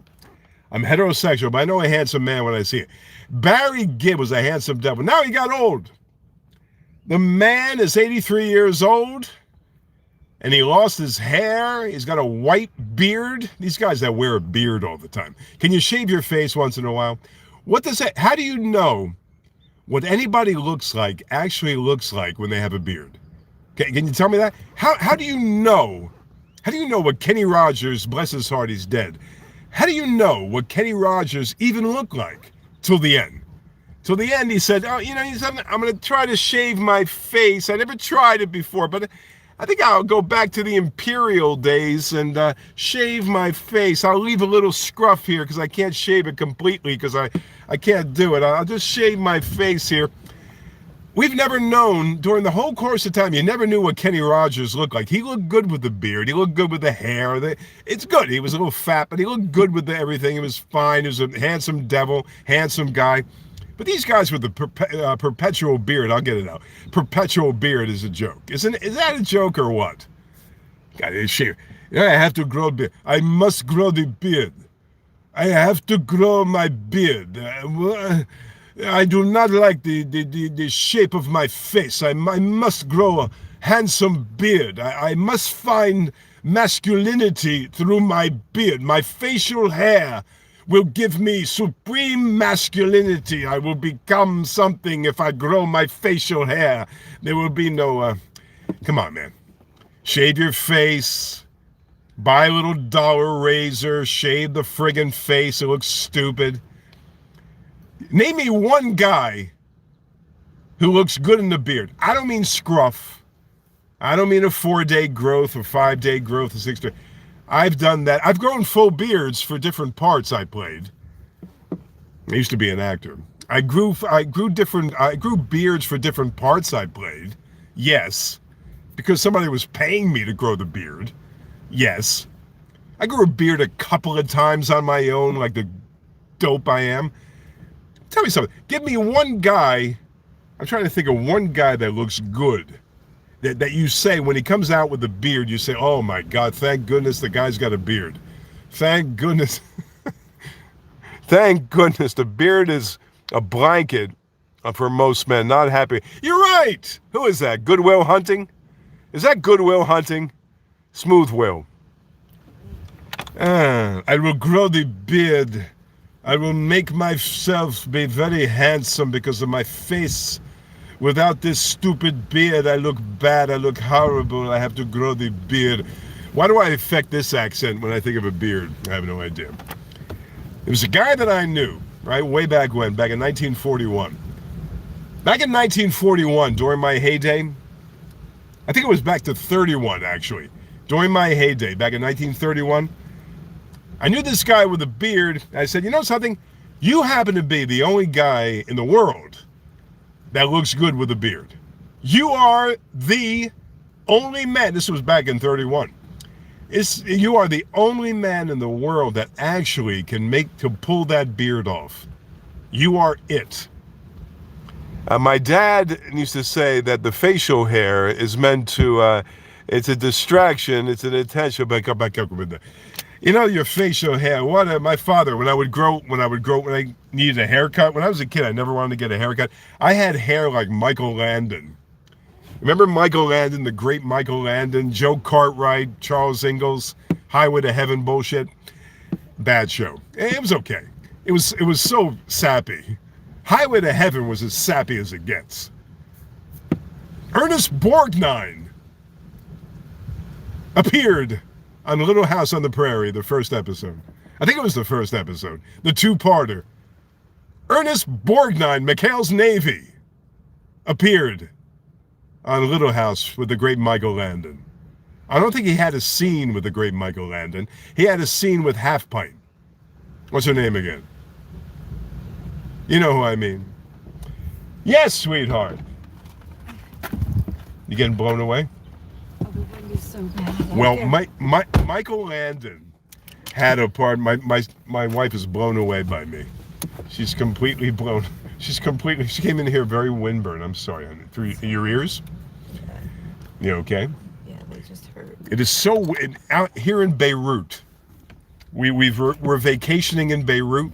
but I know a handsome man when I see it. Barry Gibb was a handsome devil. Now he got old. The man is 83 years old, and he lost his hair. He's got a white beard. These guys that wear a beard all the time. Can you shave your face once in a while? What does that? How do you know what anybody actually looks like when they have a beard? Can you tell me that? How do you know? How do you know what Kenny Rogers, bless his heart, he's dead. How do you know what Kenny Rogers even looked like till the end? Till the end, he said, "Oh, I'm going to try to shave my face. I never tried it before, but I think I'll go back to the Imperial days and shave my face. I'll leave a little scruff here because I can't shave it completely because I can't do it. I'll just shave my face here." We've never known, during the whole course of time, you never knew what Kenny Rogers looked like. He looked good with the beard. He looked good with the hair. It's good. He was a little fat, but he looked good with everything. He was fine. He was a handsome devil, handsome guy. But these guys with the perpetual beard, I'll get it out. Perpetual beard is a joke. Is that a joke or what? God, I have to grow beard. I must grow the beard. I have to grow my beard. I do not like the shape of my face. I must grow a handsome beard. I must find masculinity through my beard. My facial hair will give me supreme masculinity. I will become something if I grow my facial hair. There will be no, come on, man. Shave your face. Buy a little dollar razor. Shave the friggin' face. It looks stupid. Name me one guy who looks good in the beard. I don't mean scruff. I don't mean a 4-day growth or 5-day growth or 6-day. I've done that. I've grown full beards for different parts I played. I used to be an actor. I grew beards for different parts I played. Yes. Because somebody was paying me to grow the beard. Yes. I grew a beard a couple of times on my own, like the dope I am. Tell me something. Give me one guy. I'm trying to think of one guy that looks good. That you say, when he comes out with a beard, you say, "Oh my God, thank goodness the guy's got a beard. Thank goodness." Thank goodness the beard is a blanket for most men. Not happy. You're right. Who is that? Goodwill Hunting? Is that Goodwill Hunting? Smooth Will. I will grow the beard. I will make myself be very handsome because of my face. Without this stupid beard, I look bad. I look horrible. I have to grow the beard. Why do I affect this accent when I think of a beard? I have no idea. It was a guy that I knew, right, way back when, back in 1941. Back in 1941, during my heyday, I think it was back to 31, actually. During my heyday, back in 1931, I knew this guy with a beard. I said, "You know something? You happen to be the only guy in the world that looks good with a beard. You are the only man." This was back in 31. You are the only man in the world that actually can pull that beard off. You are it. My dad used to say that the facial hair is meant to, it's a distraction, it's an attention. You know, your facial hair. My father, when I needed a haircut, when I was a kid, I never wanted to get a haircut. I had hair like Michael Landon. Remember Michael Landon, the great Michael Landon, Joe Cartwright, Charles Ingalls, Highway to Heaven bullshit? Bad show. It was okay. It was so sappy. Highway to Heaven was as sappy as it gets. Ernest Borgnine appeared on Little House on the Prairie, the first episode. I think it was the first episode. The two-parter. Ernest Borgnine, McHale's Navy, appeared on Little House with the great Michael Landon. I don't think he had a scene with the great Michael Landon. He had a scene with Half Pint. What's her name again? You know who I mean. Yes, sweetheart. You getting blown away? Oh, the wind is so bad. Well, Michael Landon had a part. My wife is blown away by me. She's completely blown. She came in here very windburn. I'm sorry, honey. Through your ears? You okay? Yeah, they just hurt. It is so out here in Beirut. We're vacationing in Beirut.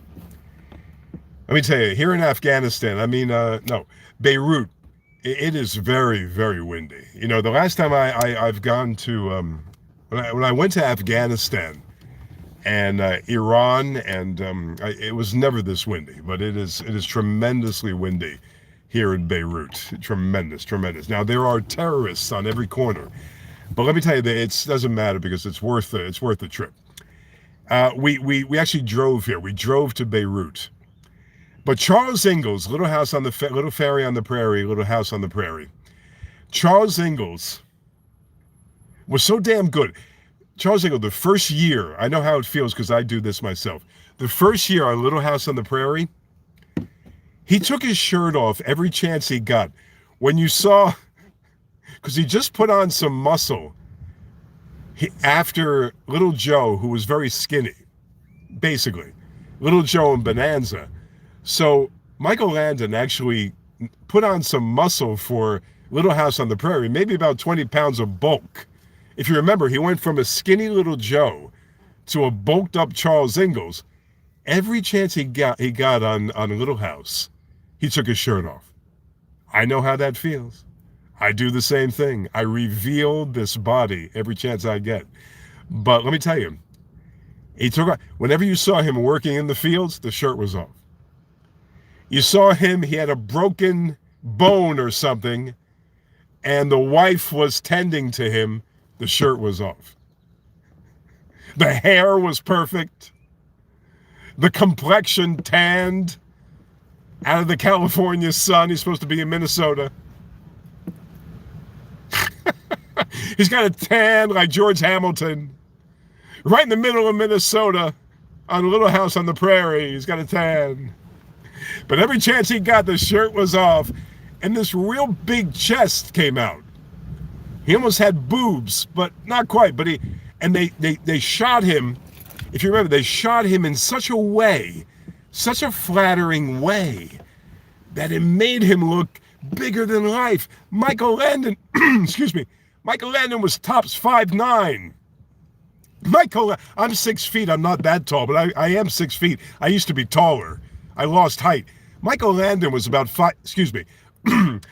Let me tell you, here in Afghanistan, Beirut, it is very, very windy. You know, the last time I've gone to, when I went to Afghanistan and Iran, and it was never this windy, but it is tremendously windy here in Beirut. Tremendous. Now, there are terrorists on every corner, but let me tell you that it doesn't matter because it's worth the trip. We actually drove here. We drove to Beirut. But Charles Ingalls, Little Ferry on the Prairie, Little House on the Prairie. Charles Ingalls was so damn good. Charles Ingalls, the first year, I know how it feels because I do this myself. The first year on Little House on the Prairie, he took his shirt off every chance he got. When you saw, because he just put on some muscle after Little Joe, who was very skinny, basically. Little Joe and Bonanza. So Michael Landon actually put on some muscle for Little House on the Prairie, maybe about 20 pounds of bulk. If you remember, he went from a skinny Little Joe to a bulked up Charles Ingalls. Every chance he got on Little House, he took his shirt off. I know how that feels. I do the same thing. I reveal this body every chance I get. But let me tell you, whenever you saw him working in the fields, the shirt was off. You saw him, he had a broken bone or something, and the wife was tending to him, the shirt was off. The hair was perfect. The complexion tanned out of the California sun. He's supposed to be in Minnesota. He's got a tan like George Hamilton. Right in the middle of Minnesota, on a Little House on the Prairie, he's got a tan. But every chance he got, the shirt was off, and this real big chest came out. He almost had boobs, but not quite. But they shot him. If you remember, they shot him in such a way, such a flattering way, that it made him look bigger than life. Michael Landon, excuse me, Michael Landon was tops 5'9". I'm 6 feet. I'm not that tall, but I am 6 feet. I used to be taller. I lost height. Michael Landon was about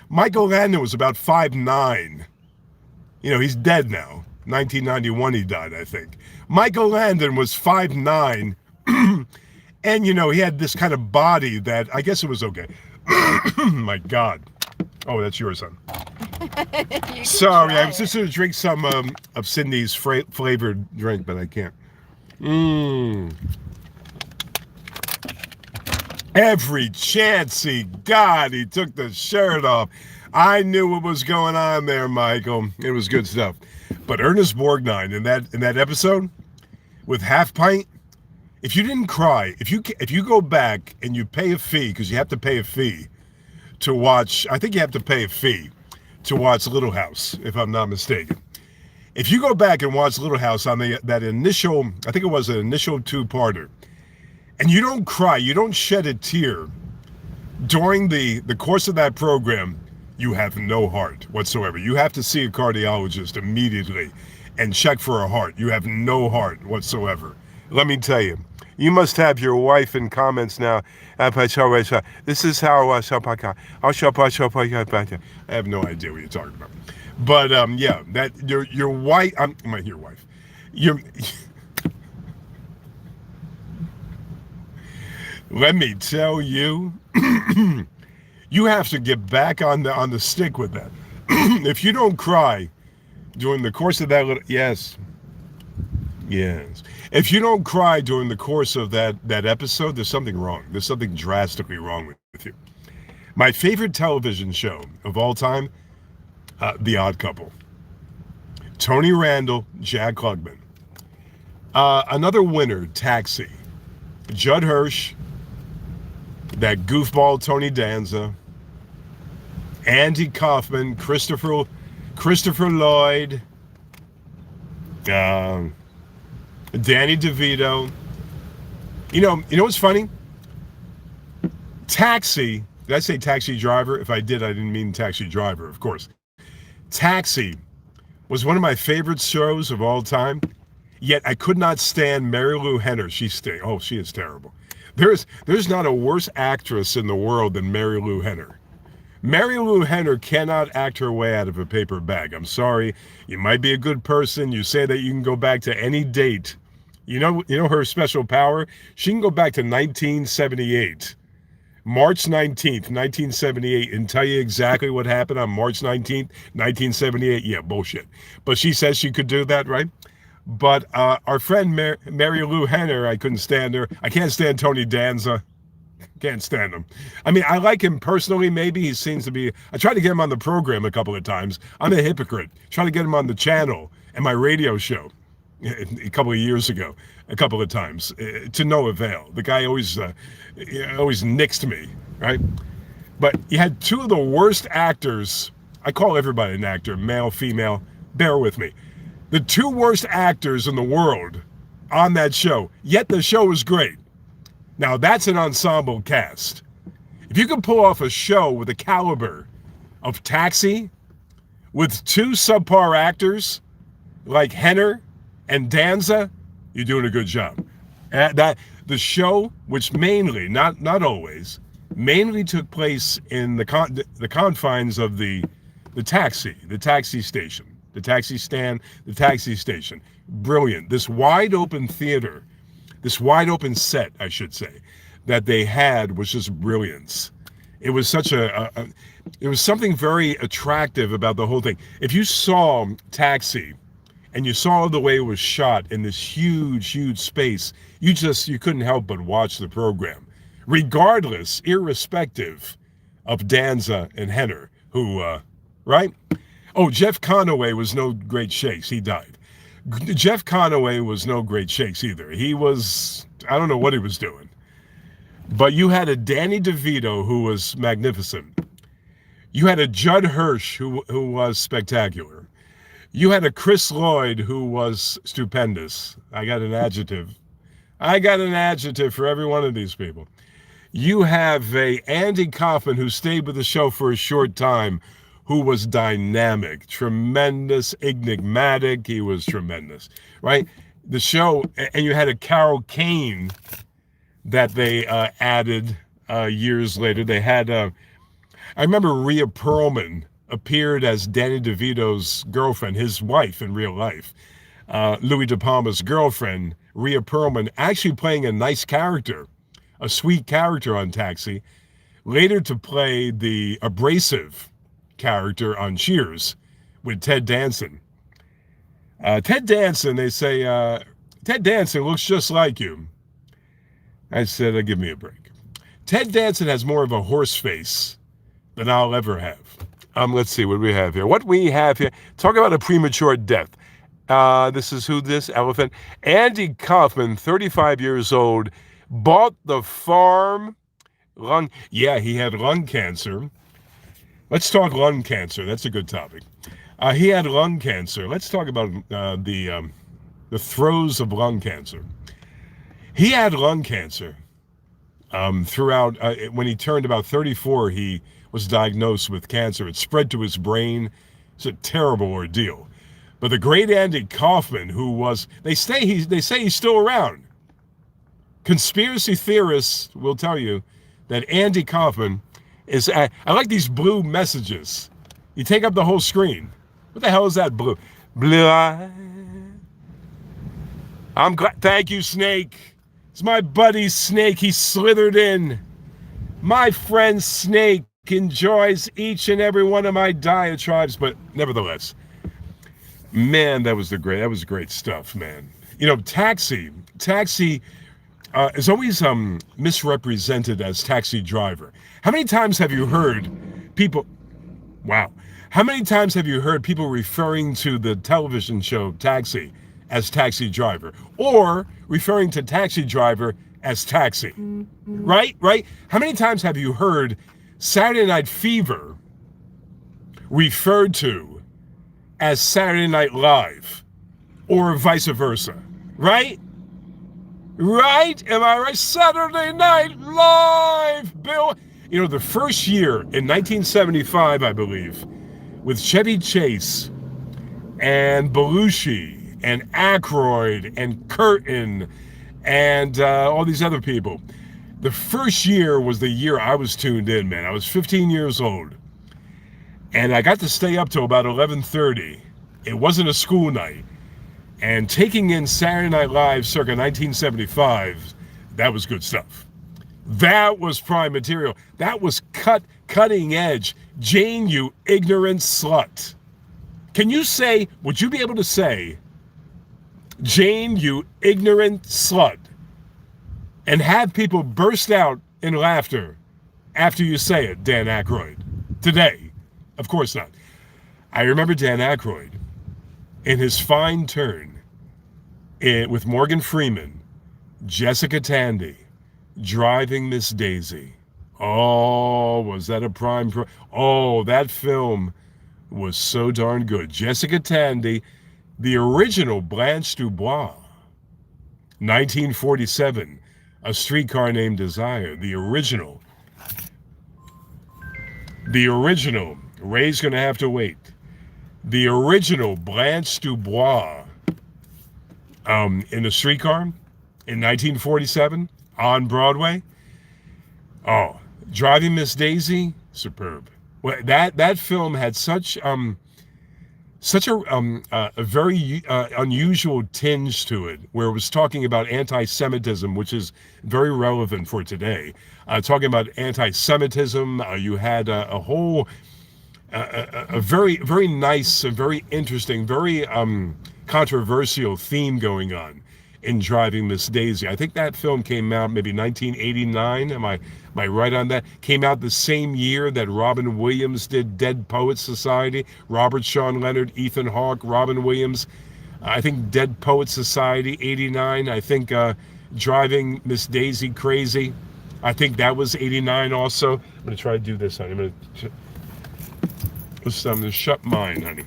Michael Landon was about 5'9". You know, he's dead now. 1991 he died, I think. Michael Landon was 5'9", and, you know, he had this kind of body that, I guess it was okay. My God. Oh, that's yours, son. Sorry, I was just going to drink some of Cindy's flavored drink, but I can't. Every chance he got, he took the shirt off. I knew what was going on there, Michael. It was good stuff. But Ernest Borgnine in that episode with Half Pint, if you didn't cry, if you go back and you pay a fee, because you have to pay a fee to watch, I think you have to pay a fee to watch Little House, if I'm not mistaken. If you go back and watch Little House on that initial, I think it was an initial two-parter, and you don't cry, you don't shed a tear during the course of that program, you have no heart whatsoever. You have to see a cardiologist immediately and check for a heart. You have no heart whatsoever. Let me tell you, you must have your wife in comments now. This is how I have no idea what you're talking about. But yeah, that your wife, your wife, let me tell you, you have to get back on the stick with that. If you don't cry during the course of that little, yes, Yes. If you don't cry during the course of that episode, there's something wrong. There's something drastically wrong with you. My favorite television show of all time, The Odd Couple. Tony Randall, Jack Klugman. Another winner, Taxi. Judd Hirsch, that goofball Tony Danza, Andy Kaufman, Christopher Lloyd, Danny DeVito. You know what's funny? Taxi. Did I say Taxi Driver? If I did, I didn't mean Taxi Driver, of course. Taxi was one of my favorite shows of all time. Yet I could not stand Mary Lou Henner. She is terrible. There's not a worse actress in the world than Mary Lou Henner. Mary Lou Henner cannot act her way out of a paper bag. I'm sorry. You might be a good person. You say that you can go back to any date. You know her special power? She can go back to 1978. March 19th, 1978, and tell you exactly what happened on March 19th, 1978. Yeah, bullshit. But she says she could do that, right? But our friend Mary Lou Henner, I couldn't stand her. I can't stand Tony Danza. Can't stand him. I mean, I like him personally. Maybe he seems to be. I tried to get him on the program a couple of times. I'm a hypocrite. Trying to get him on the channel and my radio show a couple of years ago, a couple of times, to no avail. The guy always nixed me, right? But you had two of the worst actors. I call everybody an actor, male, female. Bear with me. The two worst actors in the world on that show, yet the show was great. Now, that's an ensemble cast. If you can pull off a show with the caliber of Taxi, with two subpar actors like Henner and Danza, you're doing a good job. The show, which mainly, not always, mainly took place in the confines of the taxi station. The taxi stand, the taxi station. Brilliant. This wide open theater, this wide open set, I should say, that they had was just brilliance. It was such it was something very attractive about the whole thing. If you saw Taxi and you saw the way it was shot in this huge, huge space, you couldn't help but watch the program. Regardless, irrespective of Danza and Henner, who, right? Oh, Jeff Conaway was no great shakes. He died. Jeff Conaway was no great shakes either. He was, I don't know what he was doing. But you had a Danny DeVito who was magnificent. You had a Judd Hirsch who was spectacular. You had a Chris Lloyd who was stupendous. I got an adjective for every one of these people. You have a Andy Kaufman who stayed with the show for a short time, who was dynamic, tremendous, enigmatic. He was tremendous, right? The show, and you had a Carol Kane that they added years later. They had, I remember Rhea Perlman appeared as Danny DeVito's girlfriend, his wife in real life. Louis De Palma's girlfriend, Rhea Perlman, actually playing a nice character, a sweet character on Taxi, later to play the abrasive character on Cheers with Ted Danson. Ted Danson, they say, Ted Danson looks just like you. I said, give me a break. Ted Danson has more of a horse face than I'll ever have. Let's see what we have here. Talk about a premature death. This is elephant. Andy Kaufman, 35 years old, bought the farm. He had lung cancer. Let's talk lung cancer. That's a good topic. He had lung cancer. Let's talk about the throes of lung cancer. He had lung cancer throughout. When he turned about 34, he was diagnosed with cancer. It spread to his brain. It's a terrible ordeal. But the great Andy Kaufman, who was, they say he's still around. Conspiracy theorists will tell you that Andy Kaufman is, I like these blue messages. You take up the whole screen. What the hell is that blue? Blue eye. I'm glad, thank you, Snake. It's my buddy Snake, he slithered in. My friend Snake enjoys each and every one of my diatribes, but nevertheless, man, that was great stuff, man. You know, Taxi is always misrepresented as Taxi Driver. How many times have you heard people? Wow. How many times have you heard people referring to the television show Taxi as Taxi Driver, or referring to Taxi Driver as Taxi? Right? How many times have you heard Saturday Night Fever referred to as Saturday Night Live, or vice versa? Right? Am I right? Saturday Night Live, Bill. You know, the first year in 1975, I believe, with Chevy Chase and Belushi and Aykroyd and Curtin and all these other people. The first year was the year I was tuned in, man. I was 15 years old. And I got to stay up till about 11:30. It wasn't a school night. And taking in Saturday Night Live circa 1975, that was good stuff. That was prime material. That was cutting edge. Jane, you ignorant slut. Would you be able to say, Jane, you ignorant slut, and have people burst out in laughter after you say it, Dan Aykroyd? Today, of course not. I remember Dan Aykroyd in his fine turn with Morgan Freeman, Jessica Tandy, Driving Miss Daisy. Oh, was that a prime? That film was so darn good. Jessica Tandy, the original Blanche DuBois. 1947, A Streetcar Named Desire. The original. Ray's gonna have to wait. The original Blanche DuBois in A Streetcar in 1947 on Broadway. Oh, Driving Miss Daisy, superb. Well, that film had such a very unusual tinge to it, where it was talking about anti-Semitism, which is very relevant for today. Talking about anti-Semitism, you had a whole, a very, very nice, very interesting, very controversial theme going on in Driving Miss Daisy. I think that film came out maybe 1989. Am I right on that? Came out the same year that Robin Williams did Dead Poets Society. Robert Sean Leonard, Ethan Hawke, Robin Williams. I think Dead Poets Society, 89. I think Driving Miss Daisy Crazy. I think that was 89 also. I'm going to try to do this, honey. I'm going to shut mine, honey.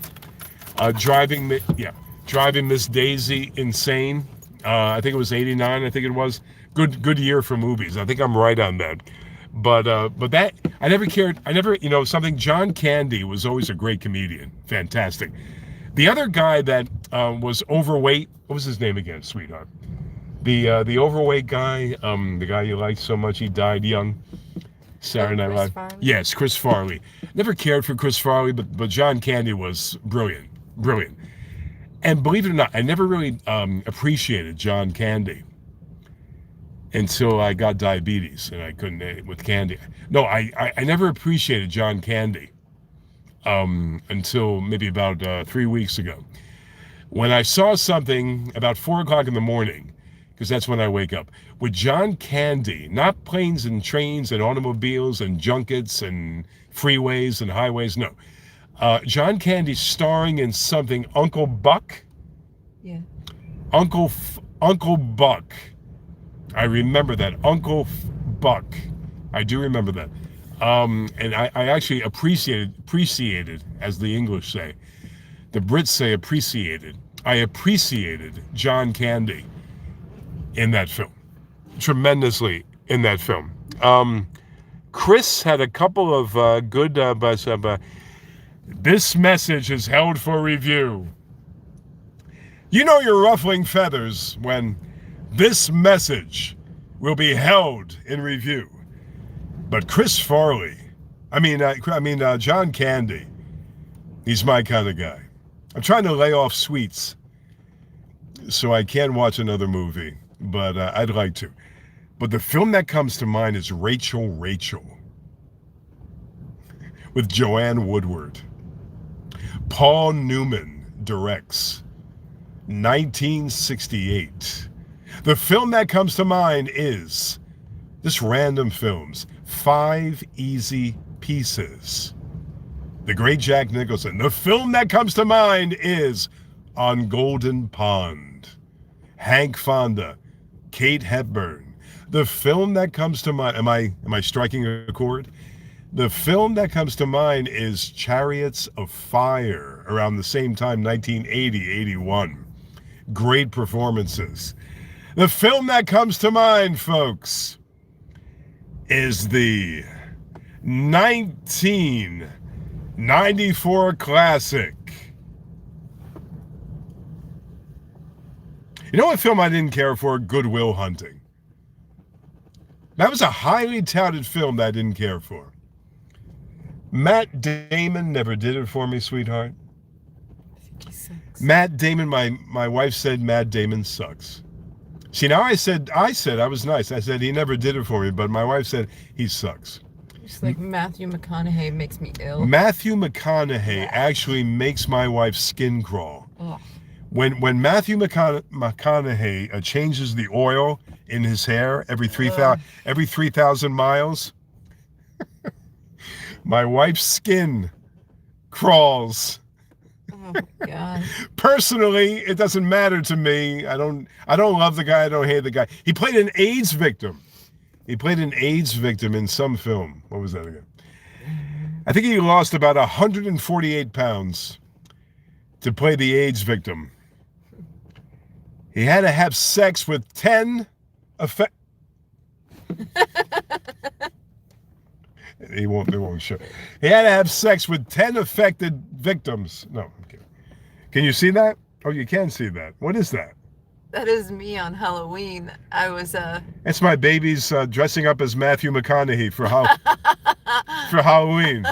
Driving Miss Daisy Insane. I think it was 89. I think it was good year for movies. I think I'm right on that. But that I never cared. Something. John Candy was always a great comedian. Fantastic. The other guy that was overweight. What was his name again, sweetheart? The overweight guy. The guy you liked so much. He died young. Saturday Night Live. Farley? Yes, Chris Farley. Never cared for Chris Farley, but John Candy was brilliant. And believe it or not, I never really appreciated John Candy until I got diabetes and I couldn't eat with candy. No, I never appreciated John Candy until maybe about 3 weeks ago, when I saw something about 4 o'clock in the morning, because that's when I wake up, with John Candy, not planes and trains and automobiles and junkets and freeways and highways, no. John Candy starring in something, Uncle Buck? Yeah. Uncle Buck. I remember that. Buck. I do remember that. And I actually appreciated, as the English say. The Brits say appreciated. I appreciated John Candy in that film. Tremendously in that film. Chris had a couple of good... This message is held for review. You know you're ruffling feathers when this message will be held in review. But Chris Farley, John Candy, he's my kind of guy. I'm trying to lay off sweets so I can watch another movie, but I'd like to. But the film that comes to mind is Rachel, with Joanne Woodward. Paul Newman directs. 1968. The film that comes to mind is just random films. 5 Easy Pieces. The great Jack Nicholson. The film that comes to mind is On Golden Pond. Hank Fonda. Kate Hepburn. The film that comes to mind, am I striking a chord? The film that comes to mind is Chariots of Fire, around the same time, 1980, 81. Great performances. The film that comes to mind, folks, is the 1994 classic. You know what film I didn't care for? Good Will Hunting. That was a highly touted film that I didn't care for. Matt Damon never did it for me, sweetheart. I think he sucks. Matt Damon, my wife said Matt Damon sucks. See, now I said I was nice. I said he never did it for me, but my wife said he sucks. Just like Matthew McConaughey makes me ill. Matthew McConaughey actually makes my wife's skin crawl. Ugh. When Matthew McConaughey changes the oil in his hair every 3,000 miles, my wife's skin crawls. Oh God. Personally, it doesn't matter to me. I don't love the guy. I don't hate the guy. He played an AIDS victim. In some film. What was that again? I think he lost about 148 pounds to play the AIDS victim. He had to have sex with 10 They won't show. He had to have sex with 10 affected victims. No, okay. Can you see that? Oh, you can see that. What is that? That is me on Halloween. I was It's my baby's dressing up as Matthew McConaughey for Halloween.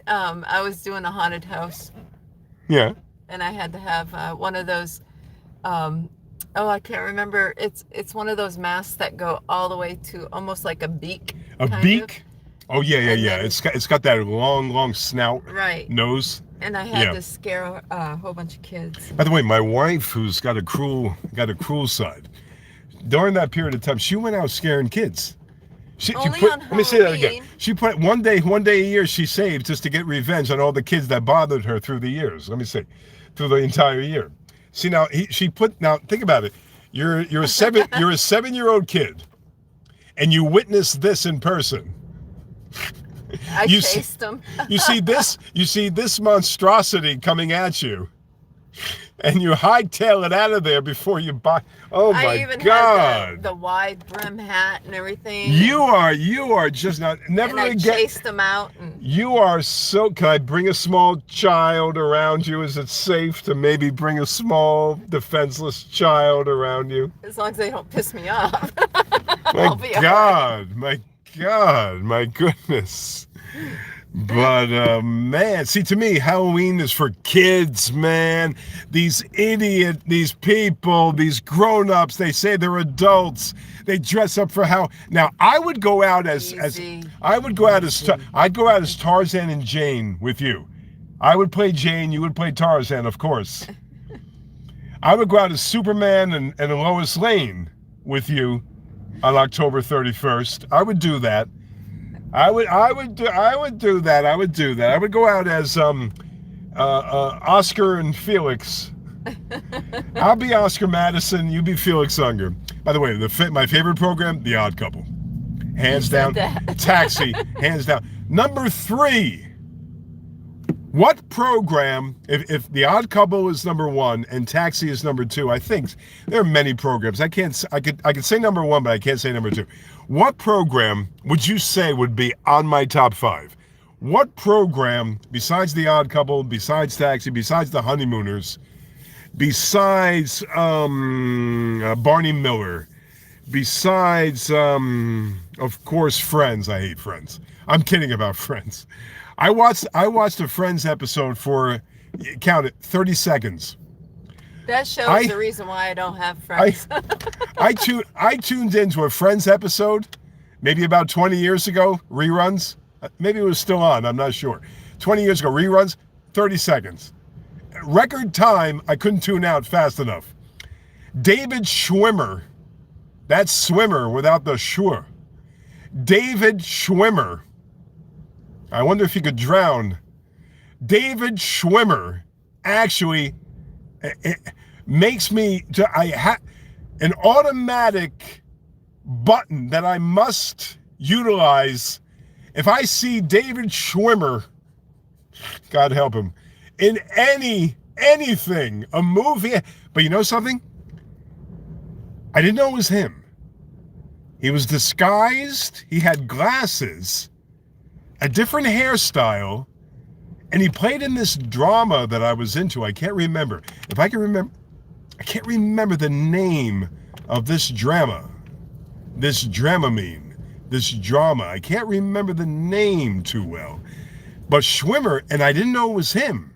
I was doing a haunted house, Yeah. and I had to have one of those. I can't remember. It's one of those masks that go all the way to almost like a beak. A kind beak? Oh yeah. And then- It's got that long snout of. Right. nose. And I had Yeah. to scare a whole bunch of kids. By the way, my wife, who's got a cruel side, during that period of time, she went out scaring kids. Only on let me say that again. Halloween. She put one day a year she saved just to get revenge on all the kids that bothered her through the years. Let me say, through the entire year. See now, now think about it. You're a 7-year-old kid, and you witness this in person. I You chased them. You see this monstrosity coming at you, and you hightail it out of there before you buy. Oh I my even God! had the wide brim hat and everything. You are just not never and I again. chased them out. And You are so. Can I bring a small child around you? Is it safe to maybe bring a small defenseless child around you? as long as they don't piss me off. My I'll be all God, my God, my goodness. But man, see, to me, Halloween is for kids, man. These people, these grown-ups, they say they're adults. They dress up for Now, I would go out as Easy. I'd go out as Tarzan and Jane with you. I would play Jane, you would play Tarzan, of course. I would go out as Superman and Lois Lane with you on October 31st. I would do that. I would do that. I would go out as Oscar and Felix. I'll be Oscar Madison. You be Felix Unger. By the way, my favorite program, The Odd Couple, hands down. that. Taxi, hands down. Number 3. What program? If The Odd Couple is number 1 and Taxi is number 2, I think there are many programs. I could say number 1, but I can't say number 2. What program would you say would be on my top 5? What program, besides The Odd Couple, besides Taxi, besides The Honeymooners, besides Barney Miller, besides, of course, Friends? I hate Friends. I'm kidding about Friends. I watched a Friends episode for, count it, 30 seconds. That shows the reason why I don't have friends. I tuned into a Friends episode maybe about 20 years ago, reruns. Maybe it was still on, I'm not sure. 20 years ago, reruns, 30 seconds. record time, I couldn't tune out fast enough. David Schwimmer. That's swimmer without the schwur. David Schwimmer. I wonder if he could drown. David Schwimmer actually it makes me, I have an automatic button that I must utilize if I see David Schwimmer, God help him, in anything, a movie. But you know something? I didn't know it was him. He was disguised. He had glasses, a different hairstyle, and he played in this drama that I was into. I can't remember. If I can remember, I can't remember the name of this drama. This Dramamine. This drama. I can't remember the name too well. But Schwimmer, and I didn't know it was him.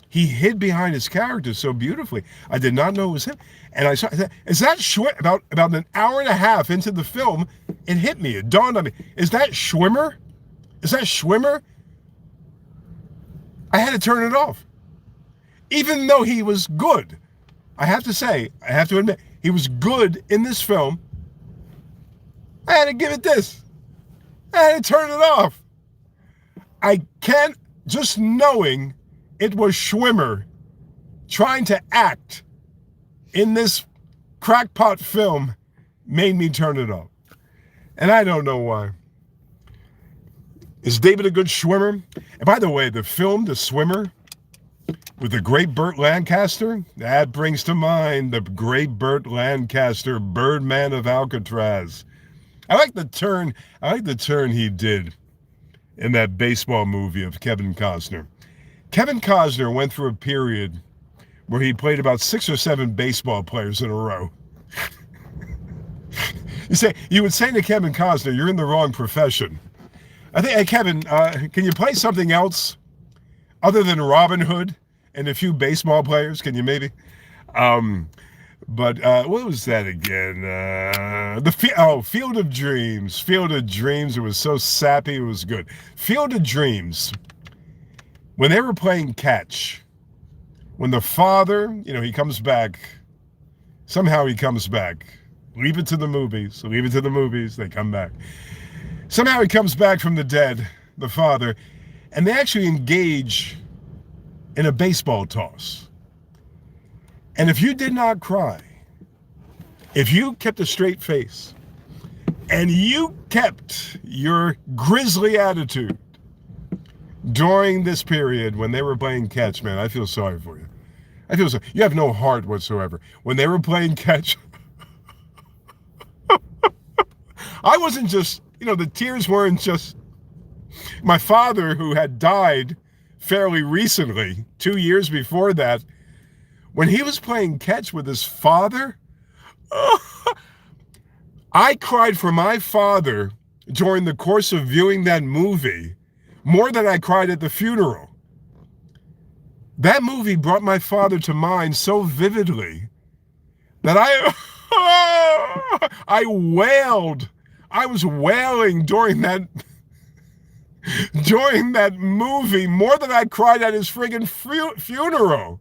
He hid behind his character so beautifully. I did not know it was him. And I saw, is that Schwimmer? About an hour and a half into the film, it hit me. It dawned on me. Is that Schwimmer? Is that Schwimmer? I had to turn it off. Even though he was good. I have to say, I have to admit, he was good in this film. I had to give it this. I had to turn it off. I can't, just knowing it was Schwimmer trying to act in this crackpot film made me turn it off. And I don't know why. Is David a good swimmer? And by the way, the film, The Swimmer, with the great Burt Lancaster, that brings to mind the great Burt Lancaster, Birdman of Alcatraz. I like the turn he did in that baseball movie of Kevin Costner. Kevin Costner went through a period where he played about 6 or 7 baseball players in a row. You would say to Kevin Costner, you're in the wrong profession. I think, hey, Kevin, can you play something else other than Robin Hood and a few baseball players? Can you maybe? But what was that again? Field of Dreams. Field of Dreams. It was so sappy. It was good. Field of Dreams. When they were playing catch, when the father, he comes back. Somehow he comes back. Leave it to the movies. Leave it to the movies. They come back. Somehow he comes back from the dead, the father, and they actually engage in a baseball toss. And if you did not cry, if you kept a straight face, and you kept your grisly attitude during this period when they were playing catch, man, I feel sorry for you. I feel sorry. You have no heart whatsoever. When they were playing catch, I wasn't just, the tears weren't just my father, who had died fairly recently, 2 years before that. When he was playing catch with his father, I cried for my father during the course of viewing that movie more than I cried at the funeral. That movie brought my father to mind so vividly that I wailed. I was wailing during that movie more than I cried at his friggin' funeral.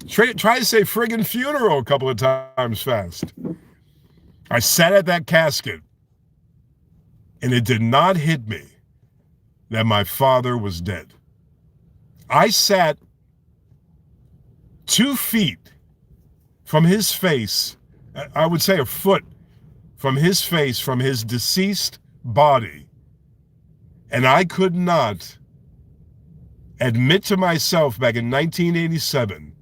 Try to say friggin' funeral a couple of times fast. I sat at that casket, and it did not hit me that my father was dead. I sat 2 feet from his face, I would say a foot from his face, from his deceased body, and I could not admit to myself back in 1987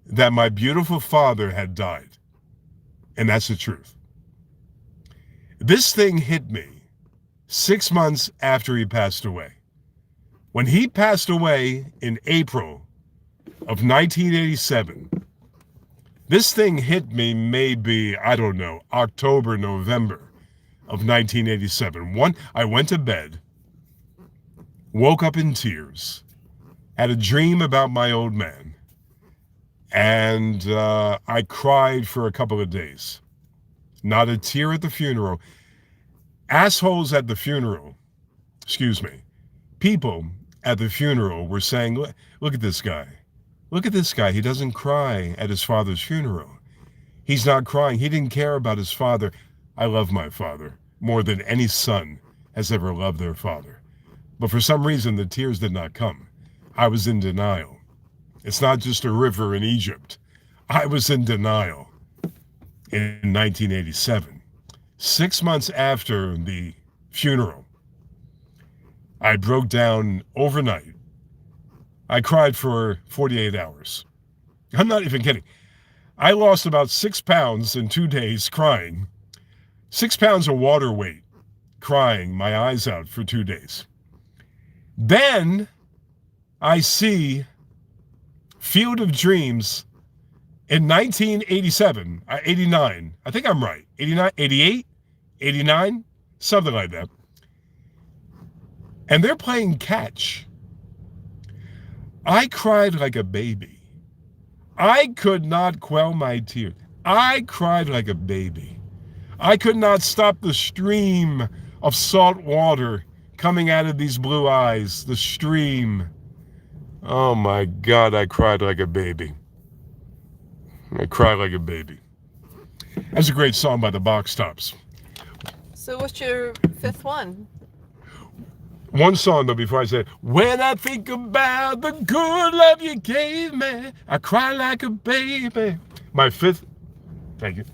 that my beautiful father had died. And that's the truth. This thing hit me 6 months after he passed away. When he passed away in April of 1987, this thing hit me maybe, I don't know, October, November of 1987. I went to bed, woke up in tears, had a dream about my old man, and I cried for a couple of days. Not a tear at the funeral. Assholes at the funeral, people at the funeral were saying, look at this guy. Look at this guy. He doesn't cry at his father's funeral. He's not crying. He didn't care about his father. I love my father more than any son has ever loved their father. But for some reason, the tears did not come. I was in denial. It's not just a river in Egypt. I was in denial in 1987. 6 months after the funeral, I broke down overnight. I cried for 48 hours. I'm not even kidding. I lost about 6 pounds in 2 days crying. 6 pounds of water weight crying my eyes out for 2 days. Then I see Field of Dreams in 1987, 89. I think I'm right. 89, 88, 89, something like that. And they're playing catch. I cried like a baby. I could not quell my tears. I cried like a baby. I could not stop the stream of salt water coming out of these blue eyes. The stream. Oh my God, I cried like a baby. I cried like a baby. That's a great song by the Box Tops. So what's your fifth one? One song, though, before I say it. When I think about the good love you gave me, I cry like a baby. My fifth, thank you.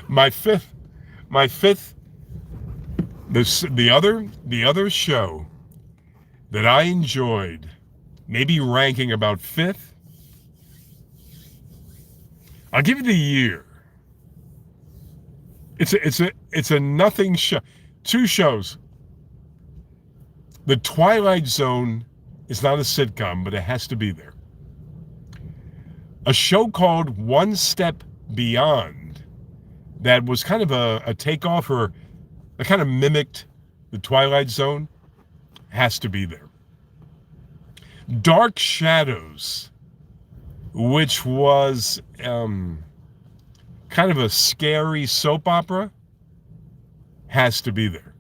my fifth, the other show that I enjoyed, maybe ranking about fifth. I'll give you the year. It's a nothing show. 2 shows. The Twilight Zone is not a sitcom, but it has to be there. A show called One Step Beyond that was kind of a takeoff, or it kind of mimicked the Twilight Zone, has to be there. Dark Shadows, which was kind of a scary soap opera, has to be there.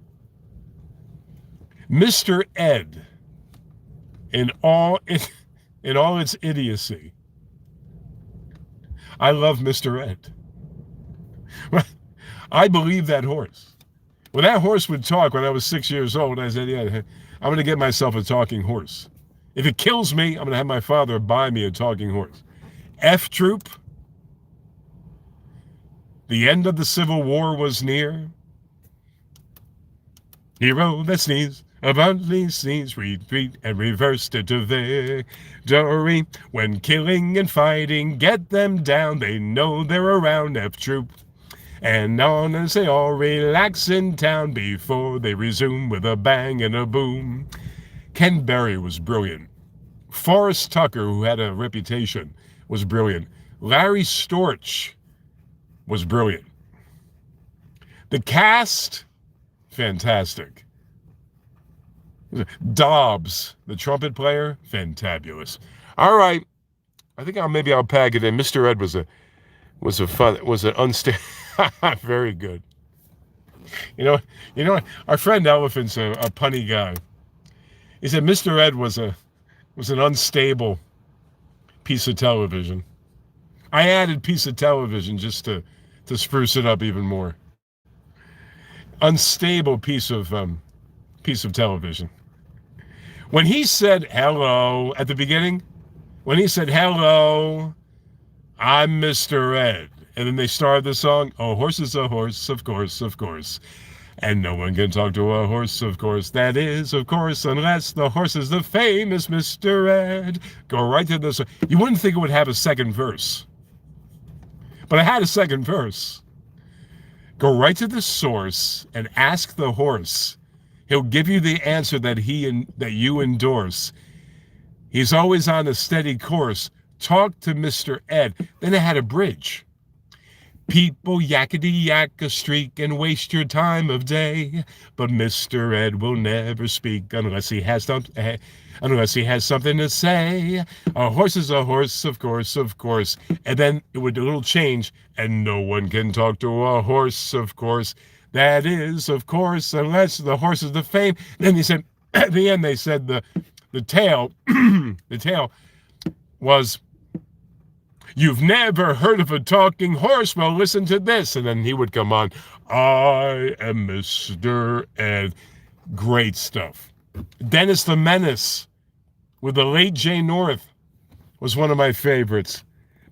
Mr. Ed, in all its idiocy. I love Mr. Ed. I believe that horse. When that horse would talk when I was 6 years old, I said, yeah, I'm going to get myself a talking horse. If it kills me, I'm going to have my father buy me a talking horse. F Troop. The end of the Civil War was near. Hero that sneeze, abundantly sneeze, retreat and reverse to victory. When killing and fighting, get them down, they know they're around. F Troop. And on as they all relax in town before they resume with a bang and a boom. Ken Berry was brilliant. Forrest Tucker, who had a reputation, was brilliant. Larry Storch was brilliant. The cast, fantastic. Dobbs, the trumpet player, fantabulous. All right, I think maybe I'll pack it in. Mr. Ed was an unstable. Very good. You know, our friend Elephant's a punny guy. He said Mr. Ed was an unstable piece of television. I added piece of television just to spruce it up even more. Unstable piece of television. When he said hello at the beginning, when he said hello, I'm Mr. Ed, and then they started the song, oh, horse is a horse, of course, of course. And no one can talk to a horse, of course. That is, of course, unless the horse is the famous Mr. Ed. Go right to the song. You wouldn't think it would have a second verse. But I had a second verse. Go right to the source and ask the horse. He'll give you the answer that you endorse. He's always on a steady course. Talk to Mr. Ed. Then it had a bridge. People yakety-yak a streak and waste your time of day, but Mr. Ed will never speak unless he has something to say. A horse is a horse, of course, of course. And then it would do a little change, and no one can talk to a horse, of course. That is, of course, unless the horse is the fame. Then he said, at the end, they said the tale, the tale was, "You've never heard of a talking horse? Well, listen to this." And then he would come on, "I am Mr. Ed." Great stuff. Dennis the Menace with the late Jay North was one of my favorites.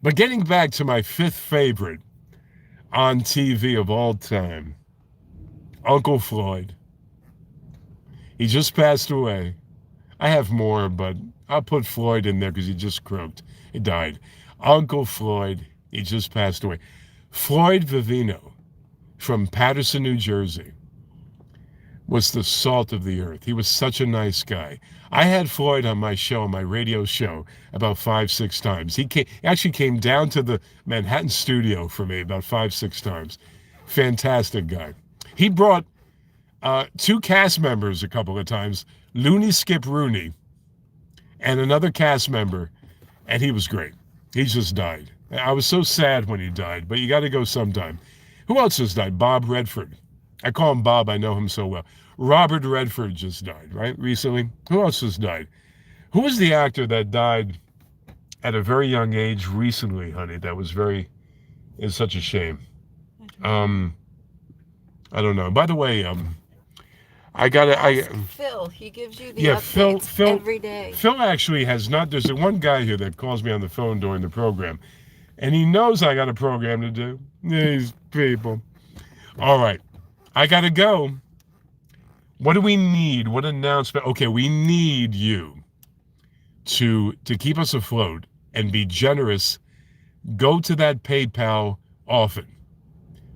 But getting back to my fifth favorite on TV of all time, Uncle Floyd. He just passed away. I have more, but I'll put Floyd in there because he just croaked. He died. Uncle Floyd, he just passed away. Floyd Vivino from Paterson, New Jersey, was the salt of the earth. He was such a nice guy. I had Floyd on my show, my radio show, about 5-6 times. He actually came down to the Manhattan studio for me about 5-6 times. Fantastic guy. He brought 2 cast members a couple of times, Looney Skip Rooney and another cast member, and he was great. He just died. I was so sad when he died, but you got to go sometime. Who else has died? Bob Redford. I call him Bob. I know him so well. Robert Redford just died, right? Recently. Who else has died? Who was the actor that died at a very young age recently, honey? That was it's such a shame. I don't know. By the way, Phil, he gives you the updates Phil, every day. Phil actually has not. There's one guy here that calls me on the phone during the program, and he knows I got a program to do. These people. All right, I gotta go. What do we need? What announcement? Okay, we need you to keep us afloat and be generous. Go to that PayPal often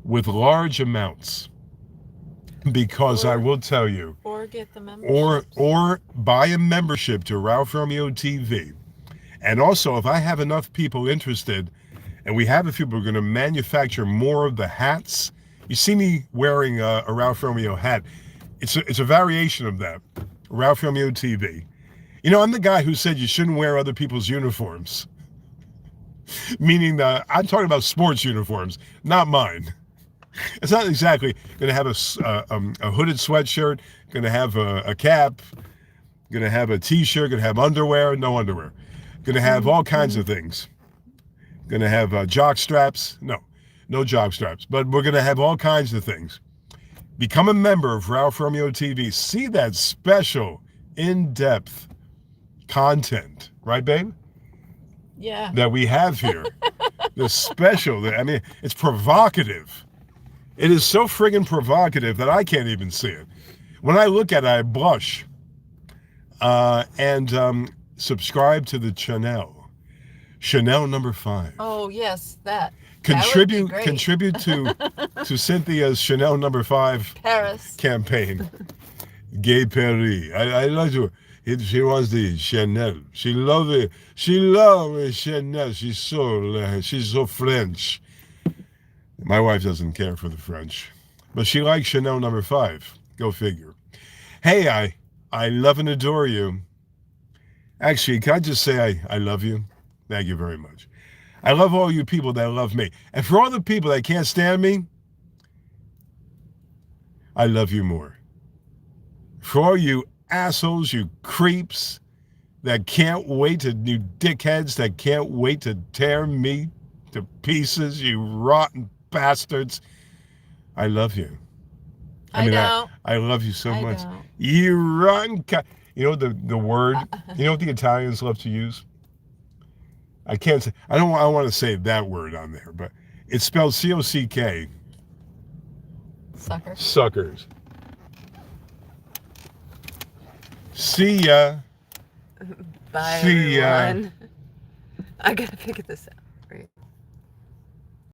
with large amounts. Because I will tell you, or get the membership, or buy a membership to Ralph Romeo TV. And also, if I have enough people interested, and we have a few, we're going to manufacture more of the hats. You see me wearing a Ralph Romeo hat. It's a variation of that, Ralph Romeo TV. You know, I'm the guy who said you shouldn't wear other people's uniforms. Meaning that I'm talking about sports uniforms, not mine. It's not exactly going to have a hooded sweatshirt, going to have a cap, going to have a t-shirt, going to have underwear, no underwear. Going to have all kinds of things. Going to have jock straps. No jock straps. But we're going to have all kinds of things. Become a member of Ralph Romeo TV. See that special, in-depth content. Right, babe? Yeah. That we have here. The special. I mean, it's provocative. It is so friggin' provocative that I can't even see it. When I look at it, I blush. And subscribe to the channel. Chanel number 5. Oh, yes, that. Contribute That would be great. to Cynthia's Chanel number 5 Paris campaign. Gay Paris. I like her. She wants the Chanel. She loves it. She loves Chanel. She's so French. My wife doesn't care for the French, but she likes Chanel number 5. Go figure. Hey, I love and adore you. Actually, can I just say I love you? Thank you very much. I love all you people that love me. And for all the people that can't stand me, I love you more. For all you assholes, you creeps that can't wait to, you dickheads that can't wait to tear me to pieces, you rotten bastards. I love you. I love you so much. Don't. You rotten you know the word, you know what the Italians love to use? I can't say, I want to say that word on there, but it's spelled C-O-C-K. Sucker. Suckers. See ya. Bye, See ya. everyone. I gotta figure this out. Right.